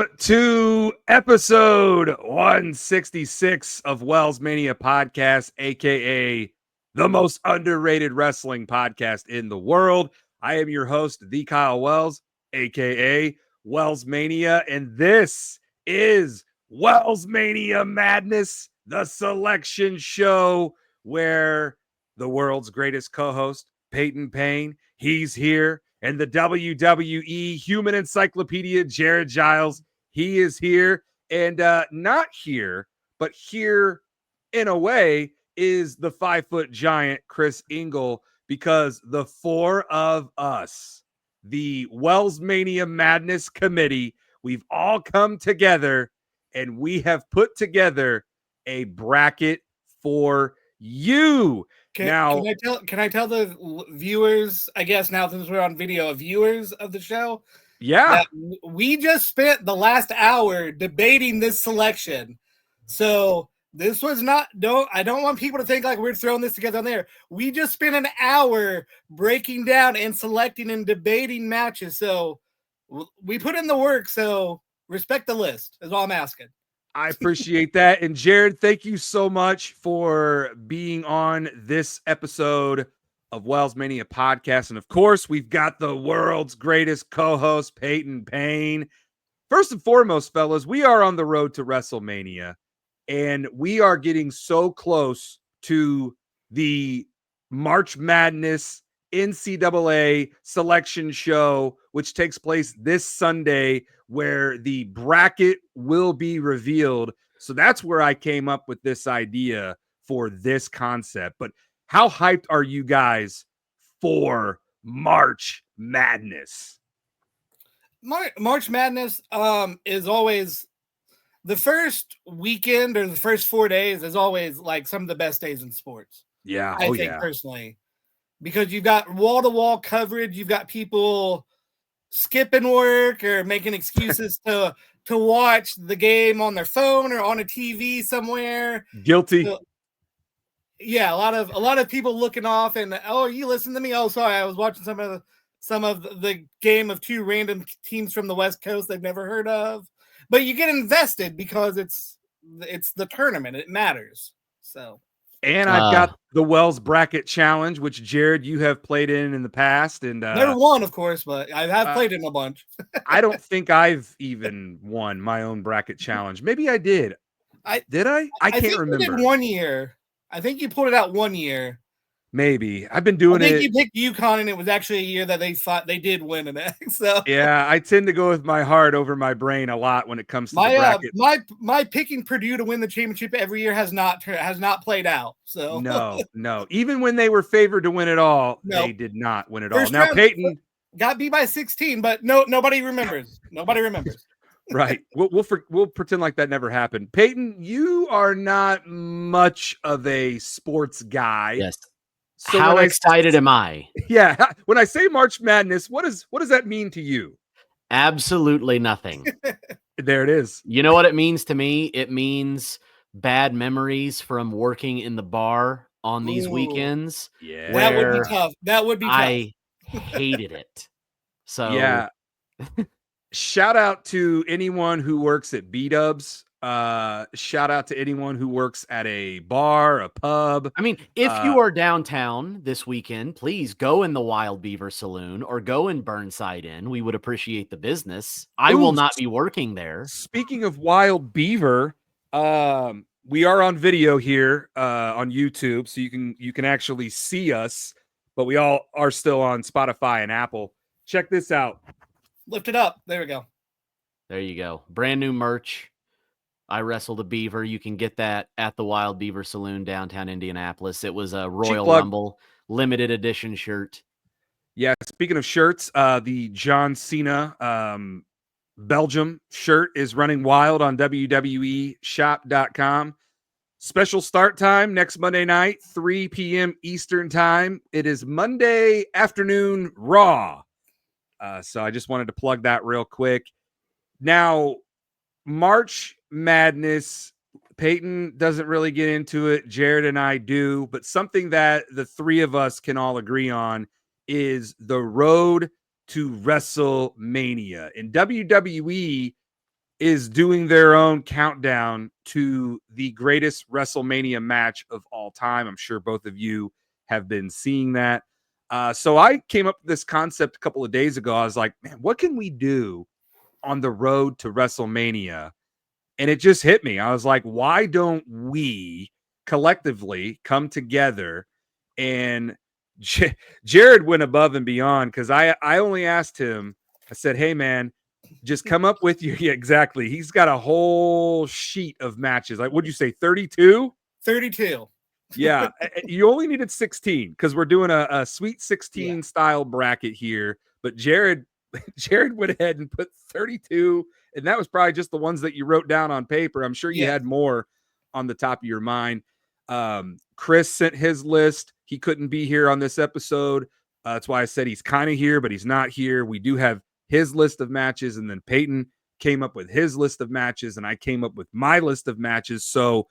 Welcome to episode 166 of WellsMania podcast, aka the most underrated wrestling podcast in the world. I am your host, the Kyle Wells, aka WellsMania, and this is WellsMania Madness, the selection show where the world's greatest co-host, Payne, he's here. And the WWE Human Encyclopedia, Jared Giles, he is here. And not here, but here in a way is the 5-foot giant, Chris Engel, because the four of us, the WellsMania Madness Committee, we've all come together and we have put together a bracket for you. Can I tell the viewers, I guess now since we're on video, viewers of the show, that we just spent the last hour debating this selection. So this was not, I don't want people to think like we're throwing this together on there. We just spent an hour breaking down and selecting and debating matches. So we put in the work. So respect the list is all I'm asking. I appreciate that. And Jared, thank you so much for being on this episode of WellsMania podcast. And of course, we've got the world's greatest co-host, Payne. First and foremost, fellas, we are on the road to WrestleMania, and we are getting so close to the March Madness NCAA selection show, which takes place this Sunday, where the bracket will be revealed. So that's where I came up with this idea for this concept. But how hyped are you guys for March Madness? March Madness is always the first weekend, or the first 4 days is always like some of the best days in sports. Yeah. I think personally, because you've got wall-to-wall coverage. You've got people skipping work or making excuses to watch the game on their phone or on a TV somewhere. Guilty. So, yeah, a lot of people looking off and, oh, you listen to me? Oh, sorry, I was watching some of the game of two random teams from the West Coast they've never heard of. But you get invested because it's the tournament. It matters. So. And I've got the Wells Bracket Challenge, which, Jared, you have played in the past. And never won, of course, but I have played in a bunch. I don't think I've even won my own bracket challenge. Maybe I did. Did I? I can't remember. You did 1 year. I think you pulled it out 1 year. Maybe. I've been doing it. I think you picked UConn, and it was actually a year that they did win in it. So yeah, I tend to go with my heart over my brain a lot when it comes to the bracket. My picking Purdue to win the championship every year has not played out. So no. Even when they were favored to win it all, they did not win it all. Now Payton got beat by 16, but nobody remembers. Nobody remembers. Right. We'll pretend like that never happened. Payton, you are not much of a sports guy. Yes. So how excited am I? Yeah. When I say March Madness, what does that mean to you? Absolutely nothing. There it is. You know what it means to me? It means bad memories from working in the bar on these weekends. Yeah. That would be tough. I hated it. So yeah. Shout out to anyone who works at B-Dubs. Shout out to anyone who works at a bar, a pub. I mean, if you are downtown this weekend, please go in the Wild Beaver Saloon or go in Burnside Inn. We would appreciate the business. I will not be working there. Speaking of Wild Beaver, we are on video here on YouTube, so you can actually see us, but we all are still on Spotify and Apple. Check this out. Lift it up. There we go. There you go. Brand new merch. I wrestled a beaver. You can get that at the Wild Beaver Saloon, downtown Indianapolis. It was a Royal Rumble limited edition shirt. Yeah. Speaking of shirts, the John Cena Belgium shirt is running wild on WWEshop.com. Special start time next Monday night, 3 p.m. Eastern time. It is Monday afternoon Raw. So I just wanted to plug that real quick. Now, March Madness, Payton doesn't really get into it. Jared and I do, but something that the three of us can all agree on is the road to WrestleMania. In WWE, is doing their own countdown to the greatest WrestleMania match of all time. I'm sure both of you have been seeing that. So I came up with this concept a couple of days ago. I was like, man, what can we do on the road to WrestleMania? And it just hit me. I was like, why don't we collectively come together? And Jared went above and beyond, because I only asked him, I said, hey, man, just come up with your, yeah, exactly. He's got a whole sheet of matches. Like, what'd you say, 32? 32. Yeah, you only needed 16 because we're doing a Sweet 16 style bracket here. But Jared went ahead and put 32, and that was probably just the ones that you wrote down on paper. I'm sure you had more on the top of your mind. Chris sent his list. He couldn't be here on this episode. That's why I said he's kind of here, but he's not here. We do have his list of matches, and then Payton came up with his list of matches, and I came up with my list of matches. So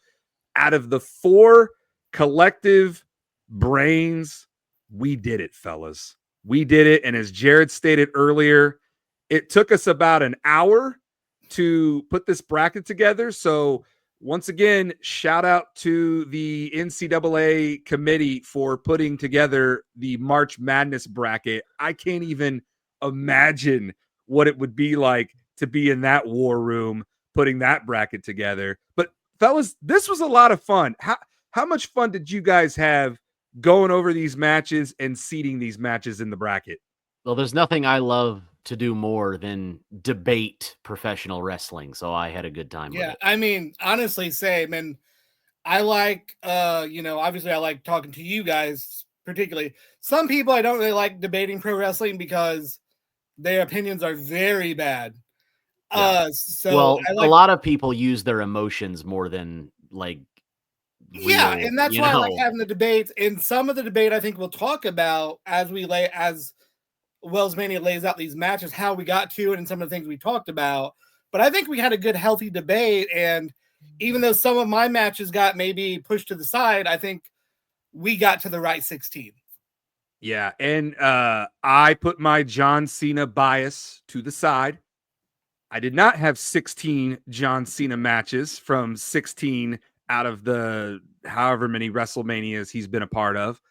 out of the 4 collective brains, we did it, fellas. We did it. And as Jared stated earlier, it took us about an hour to put this bracket together. So once again, shout out to the NCAA committee for putting together the March Madness bracket. I can't even imagine what it would be like to be in that war room putting that bracket together. But fellas, this was a lot of fun. How much fun did you guys have going over these matches and seeding these matches in the bracket? Well, there's nothing I love to do more than debate professional wrestling, so I had a good time with it. I mean, honestly, same. And I like, obviously I like talking to you guys particularly. Some people I don't really like debating pro wrestling because their opinions are very bad. So a lot of people use their emotions more than like real, and that's why I like having the debates. And some of the debate I think we'll talk about as WellsMania lays out these matches, how we got to it, and some of the things we talked about. But I think we had a good, healthy debate. And even though some of my matches got maybe pushed to the side, I think we got to the right 16. Yeah, and I put my John Cena bias to the side. I did not have 16 John Cena matches from 16 out of the however many WrestleManias he's been a part of.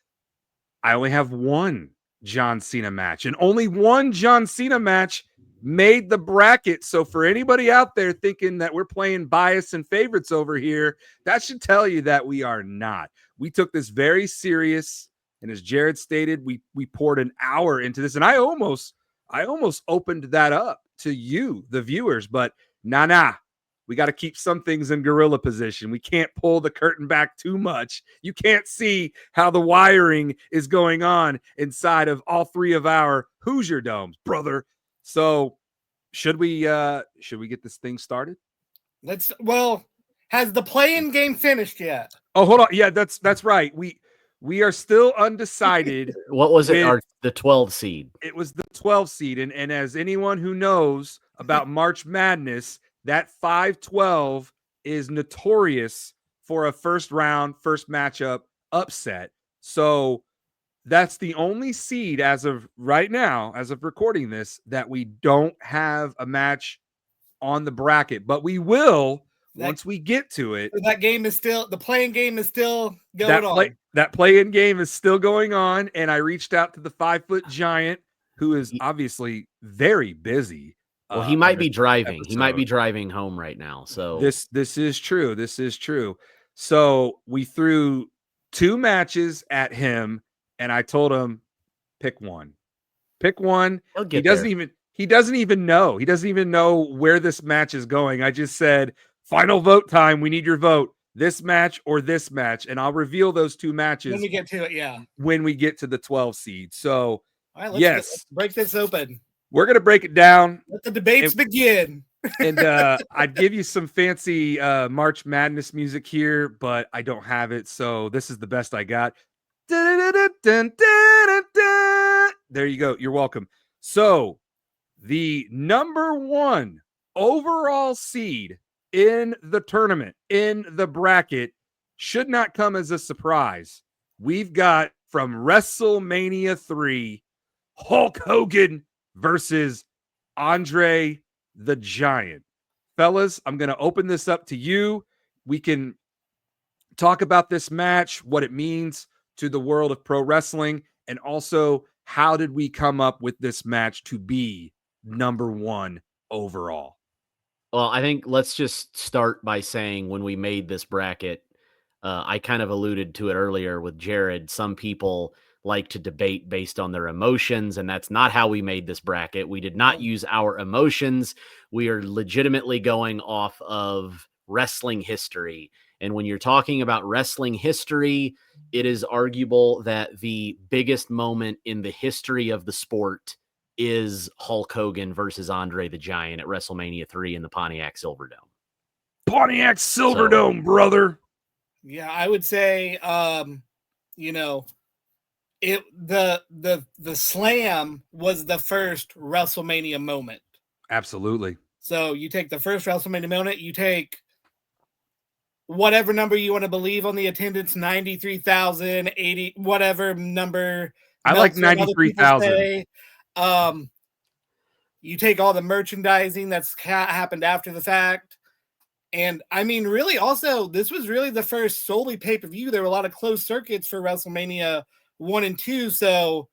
I only have 1 John Cena match, and only 1 John Cena match made the bracket. So for anybody out there thinking that we're playing bias and favorites over here, that should tell you that we are not. We took this very serious, and as Jared stated, we poured an hour into this, and I almost opened that up to you, the viewers, but nah. We got to keep some things in gorilla position. We can't pull the curtain back too much. You can't see how the wiring is going on inside of all 3 of our Hoosier domes, brother. So should we get this thing started? Has the play-in game finished yet? Oh, hold on. Yeah, that's right. We are still undecided. What was it? The 12 seed. It was the 12 seed. And as anyone who knows about March Madness, that 5-12 is notorious for a first round, first matchup upset. So that's the only seed as of right now, as of recording this, that we don't have a match on the bracket. But we will once we get to it. That game is still, the playing game is still going on. That play-in game is still going on. And I reached out to the 5-foot giant, who is obviously very busy. Well, he might be driving. He might be driving home right now. So this is true. This is true. So we threw 2 matches at him, and I told him, pick one. Pick one. He doesn't even know. He doesn't even know where this match is going. I just said, final vote time. We need your vote. This match or this match, and I'll reveal those 2 matches when we get to it. Yeah, when we get to the 12 seed. So all right, let's break this open. We're going to break it down. Let the debates begin. And I'd give you some fancy March Madness music here, but I don't have it. So this is the best I got. There you go. You're welcome. So the number 1 overall seed in the tournament, in the bracket, should not come as a surprise. We've got from WrestleMania 3, Hulk Hogan versus Andre the Giant. fellas, I'm going to open this up to you. We can talk about this match, what it means to the world of pro wrestling, and also how did we come up with this match to be number one overall? Well, I think let's just start by saying when we made this bracket, I kind of alluded to it earlier with Jared. Some people like to debate based on their emotions, and that's not how we made this bracket. We did not use our emotions. We are legitimately going off of wrestling history. And when you're talking about wrestling history, it is arguable that the biggest moment in the history of the sport is Hulk Hogan versus Andre the Giant at WrestleMania 3 in the Pontiac Silverdome. Pontiac Silverdome, brother. Yeah, I would say, you know, the slam was the first WrestleMania moment. Absolutely. So you take the first WrestleMania moment, you take whatever number you want to believe on the attendance, 93,000, 80, whatever number. I like 93,000. You take all the merchandising that's happened after the fact. And I mean, really, also, this was really the first solely pay-per-view. There were a lot of closed circuits for WrestleMania 1 and 2. So,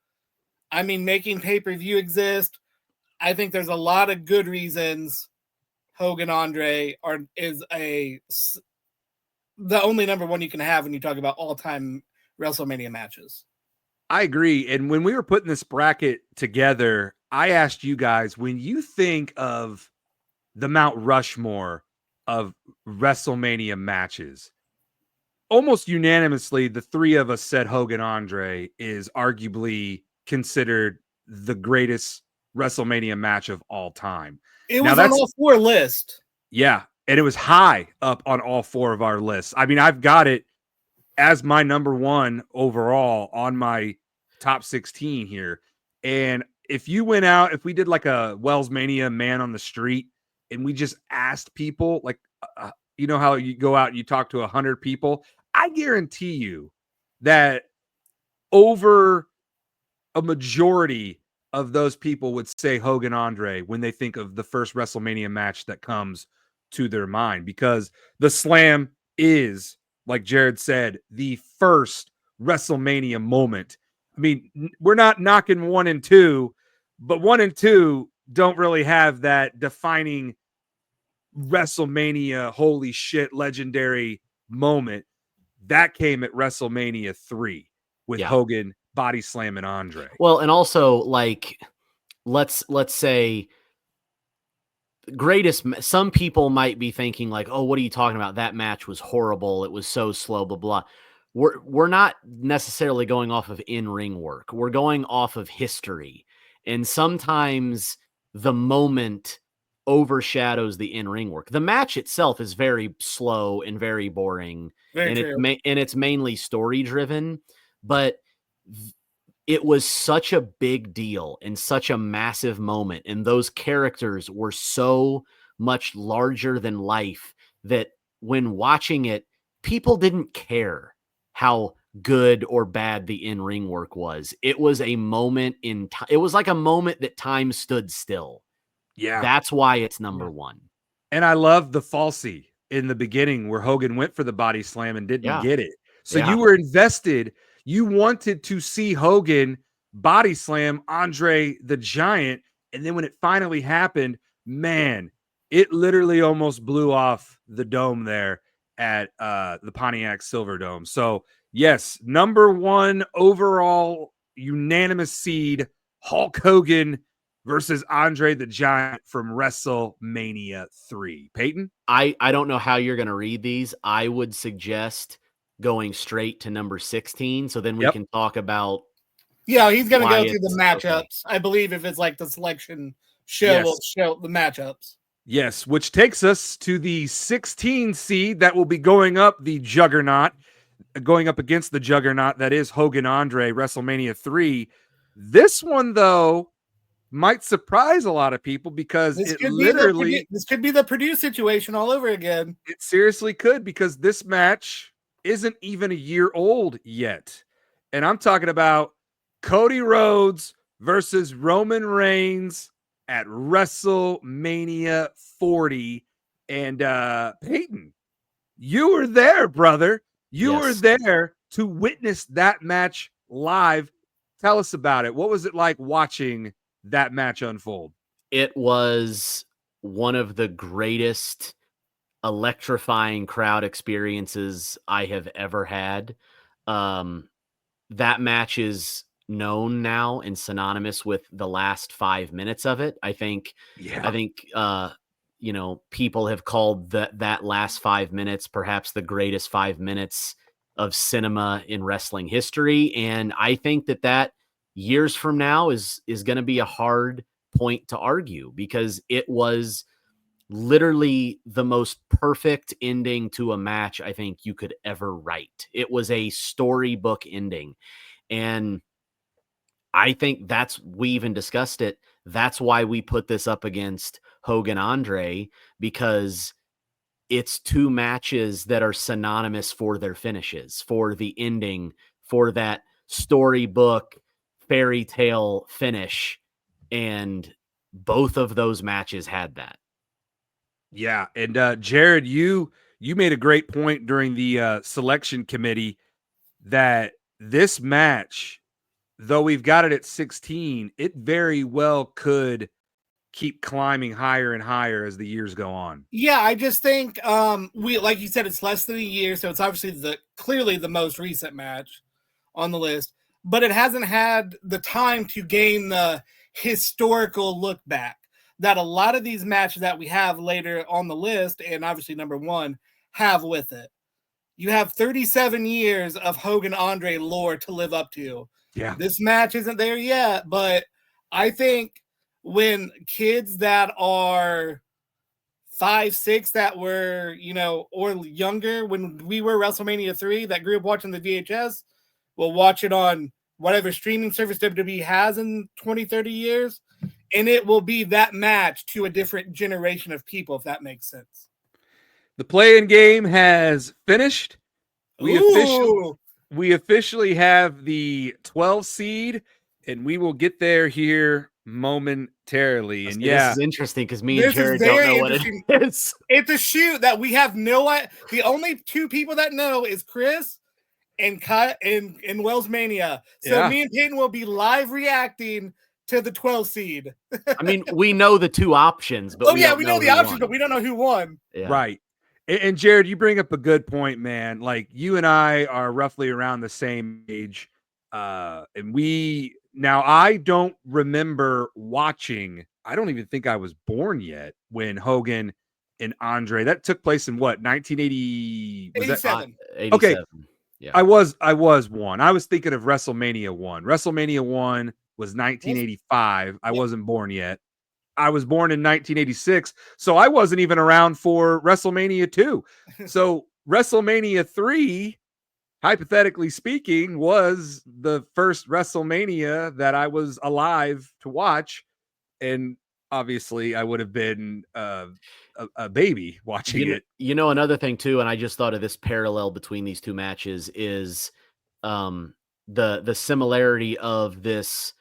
I mean, making pay-per-view exist, I think there's a lot of good reasons Hogan Andre is the only number one you can have when you talk about all-time WrestleMania matches. I agree. And when we were putting this bracket together, I asked you guys, when you think of the Mount Rushmore of WrestleMania matches, almost unanimously, the three of us said Hogan Andre is arguably considered the greatest WrestleMania match of all time. It was on all four lists. Yeah. And it was high up on all four of our lists. I mean, I've got it as my number one overall on my top 16 here. And if you went out, if we did like a WellsMania man on the street and we just asked people, like, you know how you go out and you talk to 100 people, I guarantee you that over a majority of those people would say Hogan Andre when they think of the first WrestleMania match that comes to their mind, because the slam is, like Jared said, the first WrestleMania moment. I mean, we're not knocking 1 and 2, but 1 and 2 don't really have that defining WrestleMania, holy shit, legendary moment. That came at WrestleMania 3 with Hogan body slamming Andre. Well, and also, like, let's say greatest, some people might be thinking like, oh, what are you talking about? That match was horrible. It was so slow, blah, blah. We're not necessarily going off of in-ring work. We're going off of history. And sometimes the moment overshadows the in-ring work. The match itself is very slow and very boring. And it's mainly story driven, but it was such a big deal and such a massive moment. And those characters were so much larger than life that when watching it, people didn't care how good or bad the in-ring work was. It was a moment in time. It was like a moment that time stood still. Yeah. That's why it's number one. And I love the falsie in the beginning where Hogan went for the body slam and didn't get it. So you were invested. You wanted to see Hogan body slam Andre the Giant. And then when it finally happened, man, it literally almost blew off the dome there at the Pontiac Silverdome. So, yes, number one overall unanimous seed, Hulk Hogan versus Andre the Giant from WrestleMania 3. Peyton? I don't know how you're going to read these. I would suggest going straight to number 16. So then we can talk about. Yeah, he's going to go through the matchups. Okay. I believe if it's like the selection show, will show the matchups. Yes, which takes us to the 16 seed that will be going up the juggernaut, going up against the juggernaut that is Hogan Andre, WrestleMania 3. This one, though, might surprise a lot of people because this could be the Purdue situation all over again. It seriously could, because this match isn't even a year old yet. And I'm talking about Cody Rhodes versus Roman Reigns at WrestleMania 40. And Peyton, you were there, brother. You were Yes. there to witness that match live. Tell us about it. What was it like watching that match unfold? It was one of the greatest electrifying crowd experiences I have ever had. Um, that match is known now and synonymous with the last 5 minutes of it. I think Yeah. I think people have called that last 5 minutes perhaps the greatest 5 minutes of cinema in wrestling history, and I think that years from now is going to be a hard point to argue because it was literally the most perfect ending to a match I think you could ever write. It was a storybook ending. And I think we even discussed it. That's why we put this up against Hogan Andre, because it's two matches that are synonymous for their finishes, for the ending, for that storybook fairy tale finish. And both of those matches had that. Yeah. And Jared, you made a great point during the selection committee that this match, though we've got it at 16, it very well could keep climbing higher and higher as the years go on. Yeah, I just think we, like you said, it's less than a year, so it's obviously clearly the most recent match on the list, but it hasn't had the time to gain the historical look back that a lot of these matches that we have later on the list, and obviously number one, have with it. You have 37 years of Hogan Andre lore to live up to. Yeah. This match isn't there yet, but I think when kids that are 5, 6 that were, or younger when we were WrestleMania 3 that grew up watching the VHS will watch it on whatever streaming service WWE has in 20, 30 years. And it will be that match to a different generation of people, if that makes sense. The play-in game has finished. We officially have the 12 seed, and we will get there here momentarily. And this is interesting because me and this Jared is don't very know what it is. It's a shoot that we have no idea. The only two people that know is Chris and Cut and WellsMania. So Yeah. me and Payne will be live reacting to the 12 seed. I mean, we know the two options, but we know the options, but we don't know who won. Yeah. Right. And Jared, you bring up a good point, man. Like you and I are roughly around the same age. And I don't remember watching. I don't even think I was born yet when Hogan and Andre, that took place in what, 1980? Was 87. That 87? Okay. Yeah. I was one. I was thinking of WrestleMania 1. WrestleMania 1 was 1985. I wasn't born yet. I was born in 1986, so I wasn't even around for WrestleMania 2. So WrestleMania 3, hypothetically speaking, was the first WrestleMania that I was alive to watch. And obviously I would have been a baby watching it. Another thing too, and I just thought of this parallel between these two matches is the similarity of this,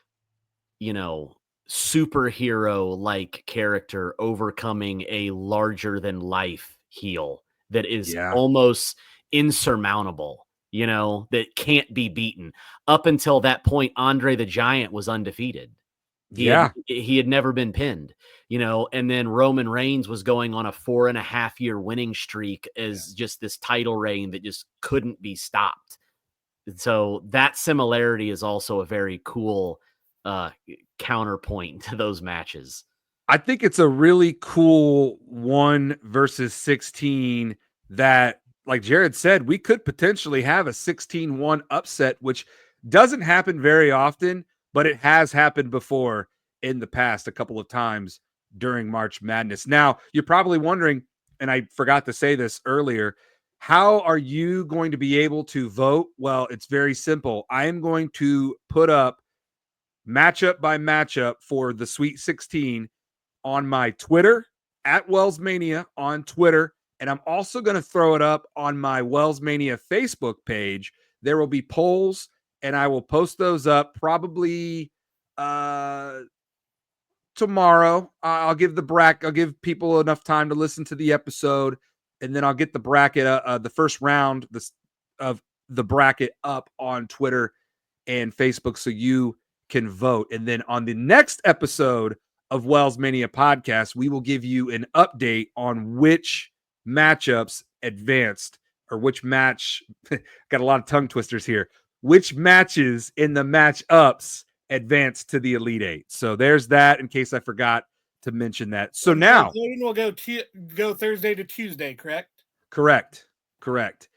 superhero like character overcoming a larger than life heel that is almost insurmountable, that can't be beaten. Up until that point, Andre the Giant was undefeated. He had never been pinned, and then Roman Reigns was going on a 4.5-year winning streak as just this title reign that just couldn't be stopped. And so that similarity is also a very cool counterpoint to those matches. I think it's a really cool 1 versus 16 that, like Jared said, we could potentially have a 16-1 upset, which doesn't happen very often, but it has happened before in the past a couple of times during March Madness. Now, you're probably wondering, and I forgot to say this earlier, how are you going to be able to vote? Well, it's very simple. I am going to put up matchup by matchup for the Sweet 16 on my Twitter at WellsMania on Twitter. And I'm also going to throw it up on my WellsMania Facebook page. There will be polls and I will post those up probably tomorrow. I'll give the bracket. I'll give people enough time to listen to the episode, and then I'll get the bracket, the first round of the bracket up on Twitter and Facebook, so you can vote. And then on the next episode of WellsMania podcast, we will give you an update on which matchups advanced, or which match. Got a lot of tongue twisters here. Which matches in the matchups advanced to the Elite Eight. So there's that, in case I forgot to mention that. So now we'll go Thursday to Tuesday, correct? Correct.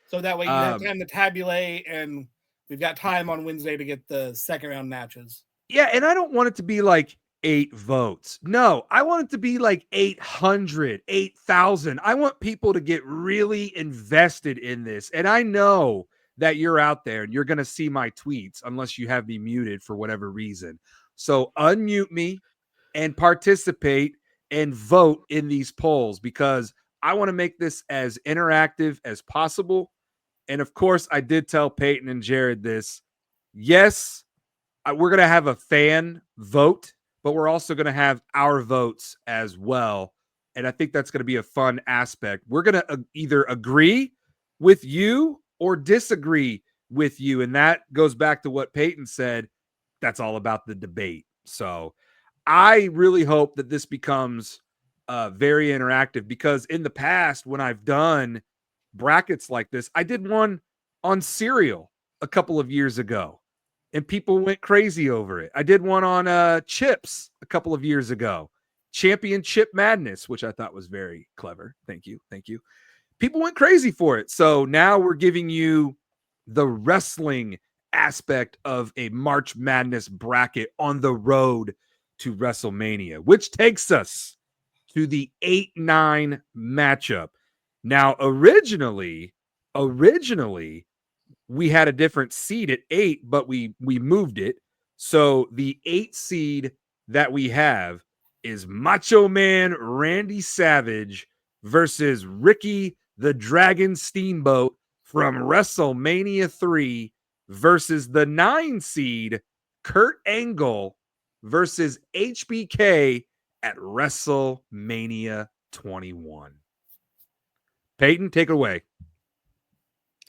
So that way you have time to tabulate, and we've got time on Wednesday to get the second round matches. Yeah, and I don't want it to be like 8 votes. No, I want it to be like 800, 8,000. I want people to get really invested in this. And I know that you're out there and you're going to see my tweets unless you have me muted for whatever reason. So unmute me and participate and vote in these polls, because I want to make this as interactive as possible. And of course, I did tell Peyton and Jared this. Yes, we're going to have a fan vote, but we're also going to have our votes as well. And I think that's going to be a fun aspect. We're going to either agree with you or disagree with you. And that goes back to what Peyton said. That's all about the debate. So I really hope that this becomes very interactive, because in the past, when I've done brackets like this, I did one on cereal a couple of years ago, and people went crazy over it. I did one on chips a couple of years ago, Championship Madness, which I thought was very clever. Thank you. People went crazy for it. So now we're giving you the wrestling aspect of a March Madness bracket on the road to WrestleMania, which takes us to the 8-9 matchup. Now, originally, we had a different seed at 8, but we moved it. So the 8 seed that we have is Macho Man Randy Savage versus Ricky the Dragon Steamboat from WrestleMania 3 versus the 9 seed Kurt Angle versus HBK at WrestleMania 21. Peyton, take it away.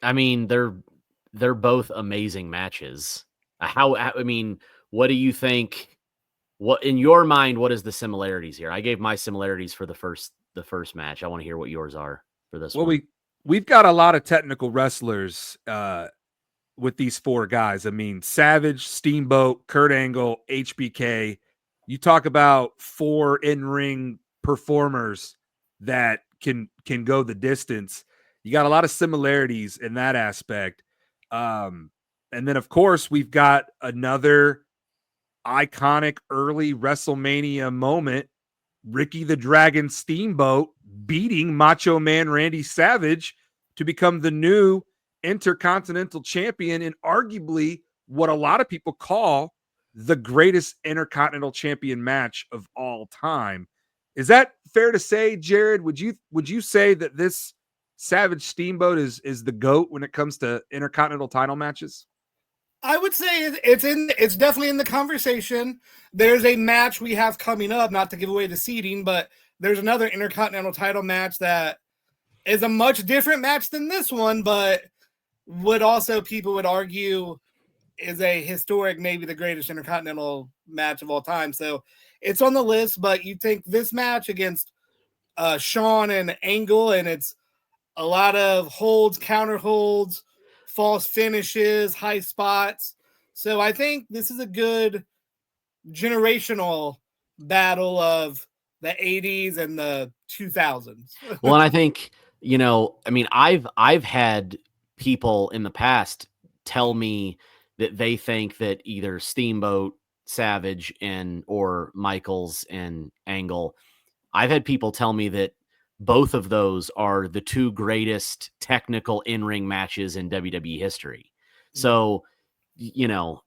I mean, they're both amazing matches. What do you think? What, in your mind, what is the similarities here? I gave my similarities for the first match. I want to hear what yours are for this one. Well, we've got a lot of technical wrestlers with these 4 guys. I mean, Savage, Steamboat, Kurt Angle, HBK. You talk about 4 in-ring performers that can go the distance. You got a lot of similarities in that aspect. And then, of course, we've got another iconic early WrestleMania moment, Ricky the Dragon Steamboat beating Macho Man Randy Savage to become the new Intercontinental Champion, and arguably what a lot of people call the greatest Intercontinental Champion match of all time. Is that fair to say, Jared? Would you say that this Savage Steamboat is the GOAT when it comes to Intercontinental title matches? I would say it's definitely in the conversation. There's a match we have coming up, not to give away the seeding, but there's another Intercontinental title match that is a much different match than this one, but people would argue is a historic, maybe the greatest Intercontinental match of all time. So it's on the list, but you think this match against Shawn and Angle, and it's a lot of holds, counter holds, false finishes, high spots. So I think this is a good generational battle of the 80s and the 2000s. Well, and I think, I've had people in the past tell me that they think that either Steamboat, Savage, or Michaels and Angle, I've had people tell me that both of those are the 2 greatest technical in-ring matches in WWE history. So,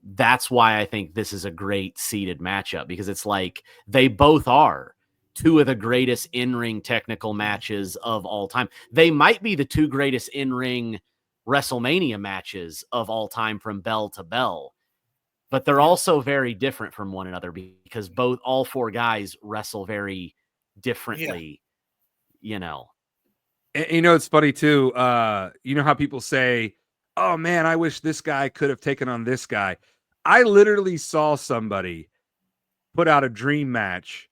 that's why I think this is a great seeded matchup, because it's like they both are 2 of the greatest in-ring technical matches of all time. They might be the 2 greatest in-ring WrestleMania matches of all time from bell to bell. but they're also very different from one another because all four guys wrestle very differently, you know. And, it's funny too. You know how people say, "Oh man, I wish this guy could have taken on this guy." I literally saw somebody put out a dream match,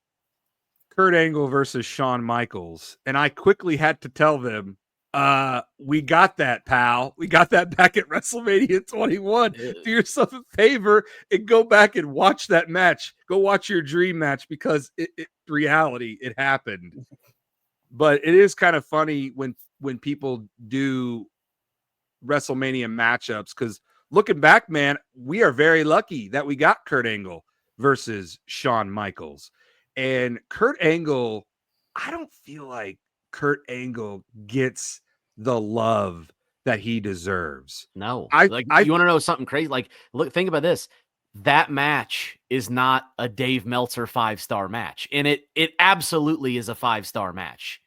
Kurt Angle versus Shawn Michaels, and I quickly had to tell them, we got that, pal. We got that back at WrestleMania 21. Do yourself a favor and go back and watch that match. Go watch your dream match because reality, it happened. But it is kind of funny when people do WrestleMania matchups, because looking back, man, we are very lucky that we got Kurt Angle versus Shawn Michaels. And Kurt Angle, I don't feel like Kurt Angle gets the love that he deserves. No. I you want to know something crazy? Like, look, think about this. That match is not a Dave Meltzer 5-star match. And it absolutely is a 5-star match.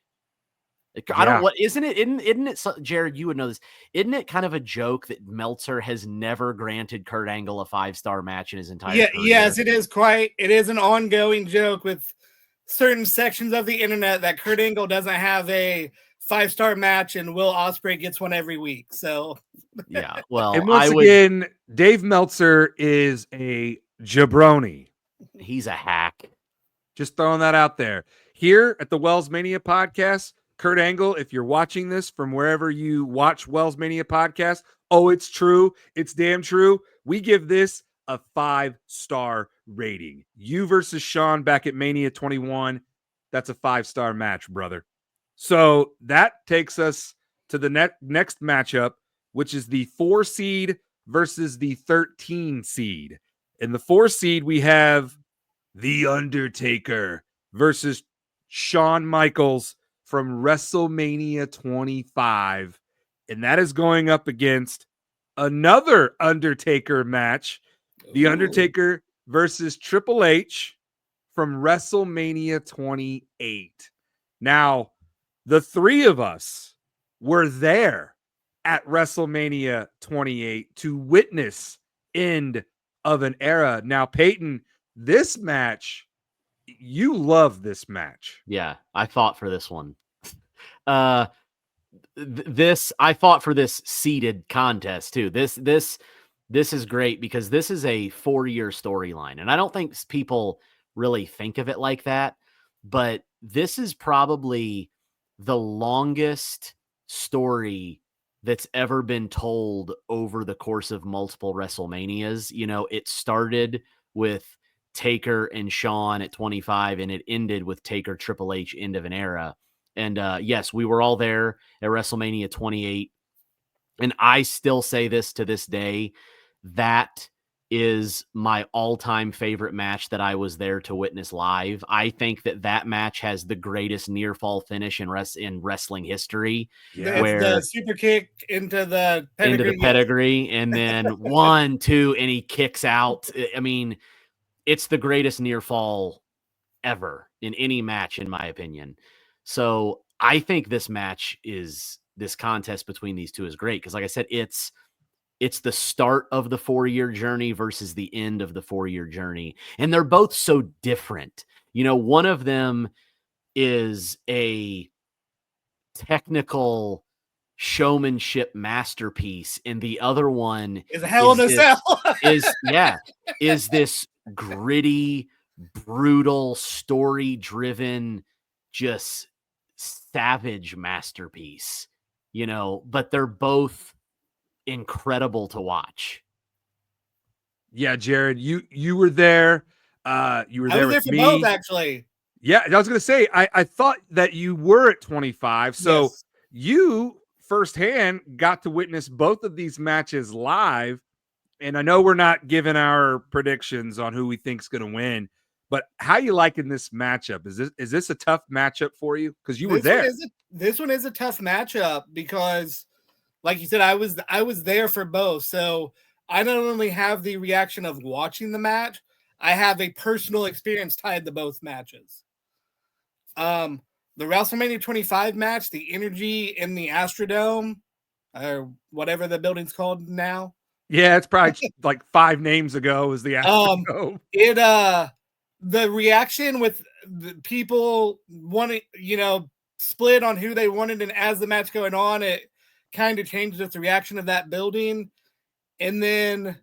I don't, what isn't it? Isn't it, Jared, you would know this. Isn't it kind of a joke that Meltzer has never granted Kurt Angle a 5-star match in his entire career? Yes, it is it is an ongoing joke with certain sections of the internet that Kurt Angle doesn't have a 5-star match and Will Ospreay gets one every week. So yeah, well, and once again, Dave Meltzer is a jabroni. He's a hack. Just throwing that out there. Here at the WellsMania podcast, Kurt Angle, if you're watching this from wherever you watch WellsMania podcast, it's true. It's damn true. We give this a 5-star rating. You versus Shawn back at Mania 21. That's a 5-star match, brother. So that takes us to the next matchup, which is the 4 seed versus the 13 seed. In the 4 seed, we have The Undertaker versus Shawn Michaels from WrestleMania 25. And that is going up against another Undertaker match, The Undertaker versus Triple H from WrestleMania 28. Now, the three of us were there at WrestleMania 28 to witness end of an era. Now, Peyton, this match, you love this match. Yeah, I fought for this one. I fought for this seeded contest too. This is great because this is a 4-year storyline, and I don't think people really think of it like that. But this is probably the longest story that's ever been told over the course of multiple WrestleManias. You know, it started with Taker and Shawn at 25, and it ended with Taker Triple H, end of an era. And yes, we were all there at WrestleMania 28. And I still say this to this day, that is my all-time favorite match that I was there to witness live. I think that match has the greatest near-fall finish in wrestling history. Yeah. Where the super kick into the pedigree, and then 1, 2, and he kicks out. I mean, it's the greatest near-fall ever in any match, in my opinion. So I think this contest between these two is great because, like I said, it's the start of the 4-year journey versus the end of the 4-year journey. And they're both so different. You know, one of them is a technical showmanship masterpiece, and the other one is a Hell in a Cell. is this gritty, brutal, story-driven, just savage masterpiece, you know, but they're both incredible to watch. Yeah, Jared, you were there. You were there with me. Both, actually. Yeah, I was going to say, I thought that you were at 25. So yes. You firsthand got to witness both of these matches live. And I know we're not giving our predictions on who we think's going to win, but how you liking this matchup? Is this a tough matchup for you? Because you were there. This one is a tough matchup because, like you said, I was there for both. So I not only have the reaction of watching the match, I have a personal experience tied to both matches. The WrestleMania 25 match, the energy in the Astrodome, or whatever the building's called now. Yeah, it's probably like 5 names ago was the Astrodome. The reaction with the people wanting, split on who they wanted, and as the match going on, it kind of changed the reaction of that building. And then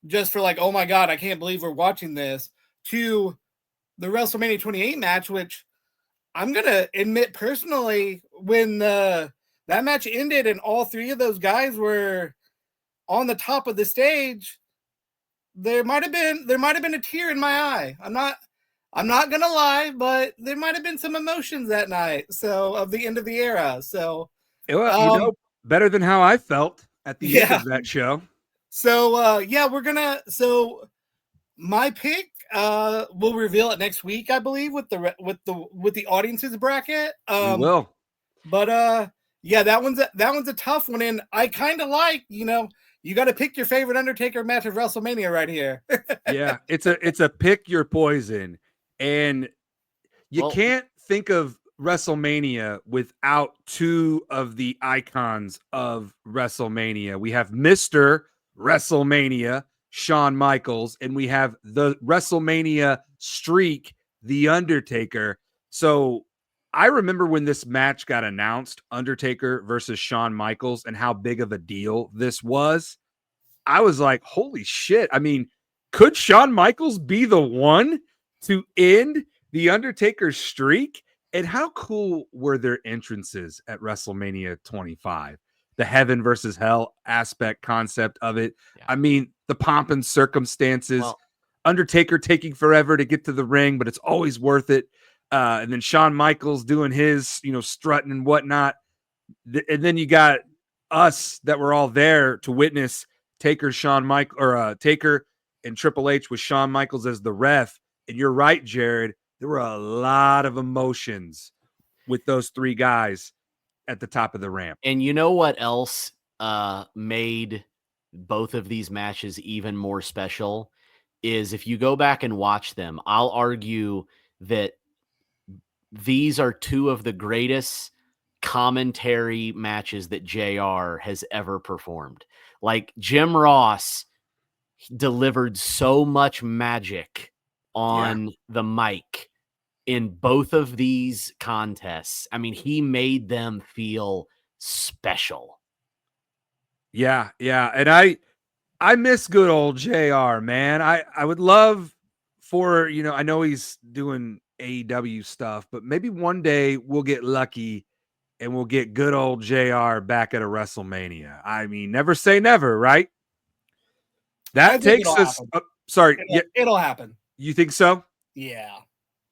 just for like, oh my God, I can't believe we're watching this, to the WrestleMania 28 match, which I'm going to admit personally, when that match ended and all 3 of those guys were on the top of the stage, there might have been a tear in my eye. I'm not gonna lie, but there might have been some emotions that night. So of the end of the era. So Well, better than how I felt at the end of that show. So so my pick we'll reveal it next week, I believe, with the audience's bracket. We will. But yeah, that one's a tough one, and I kind of like, you got to pick your favorite Undertaker match of WrestleMania right here. Yeah, it's a pick your poison, and you can't think of WrestleMania without 2 of the icons of WrestleMania. We have Mr. WrestleMania, Shawn Michaels, and we have the WrestleMania streak, The Undertaker. So I remember when this match got announced, Undertaker versus Shawn Michaels, and how big of a deal this was. I was like, holy shit. I mean, could Shawn Michaels be the one to end the Undertaker's streak? And how cool were their entrances at WrestleMania 25? The heaven versus hell aspect concept of it. Yeah. I mean, the pomp and circumstances, Undertaker taking forever to get to the ring, but it's always worth it. And then Shawn Michaels doing his, strutting and whatnot. And then you got us that were all there to witness Taker and Triple H with Shawn Michaels as the ref. And you're right, Jared. There were a lot of emotions with those 3 guys at the top of the ramp. And you know what else made both of these matches even more special is if you go back and watch them, I'll argue that these are 2 of the greatest commentary matches that JR has ever performed. Like, Jim Ross delivered so much magic on the mic in both of these contests. I mean, he made them feel special. Yeah. And I miss good old JR, man. I would love for, I know he's doing AEW stuff, but maybe one day we'll get lucky and we'll get good old JR back at a WrestleMania. I mean, never say never, right? That takes us. It'll happen. You think so? Yeah.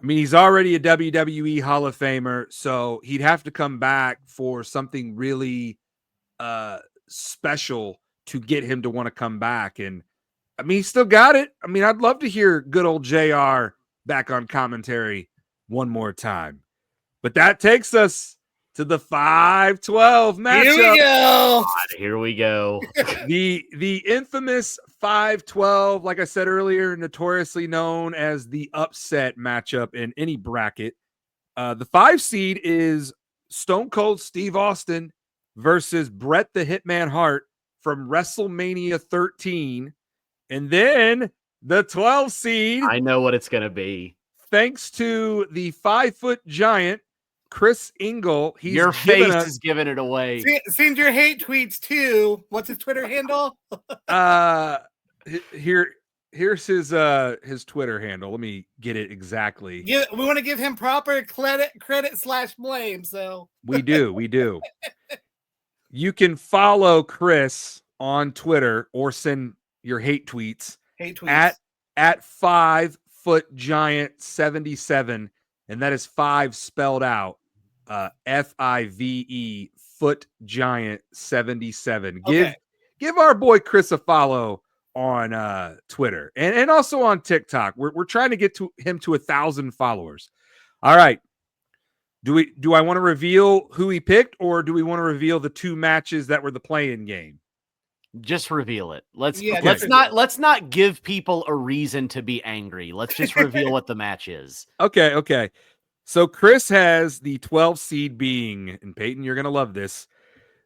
I mean, he's already a WWE Hall of Famer, so he'd have to come back for something really special to get him to want to come back. And I mean, he's still got it. I mean, I'd love to hear good old JR back on commentary one more time. But that takes us to the 512 matchup. Here we go. The infamous 512, like I said earlier, notoriously known as the upset matchup in any bracket. The 5 seed is Stone Cold Steve Austin versus Bret the Hitman Hart from WrestleMania 13. And then the 12 seed. I know what it's going to be. Thanks to the 5-foot giant, Chris Engel. Your face is giving it away. Send your hate tweets too. What's his Twitter handle? Here's his Twitter handle. Let me get it exactly. Yeah, we want to give him proper credit/blame. So we do. You can follow Chris on Twitter or send your hate tweets at 5-foot giant 77. And that is 5 spelled out, FIVE, foot giant 77. Give our boy Chris a follow on Twitter and also on TikTok. We're trying to get him to 1,000 followers. All right. Do I want to reveal who he picked, or do we want to reveal the 2 matches that were the play-in game? Just reveal it. Let's not give people a reason to be angry. Let's just reveal what the match is. Okay. So Chris has the 12 seed being, and Peyton, you're going to love this,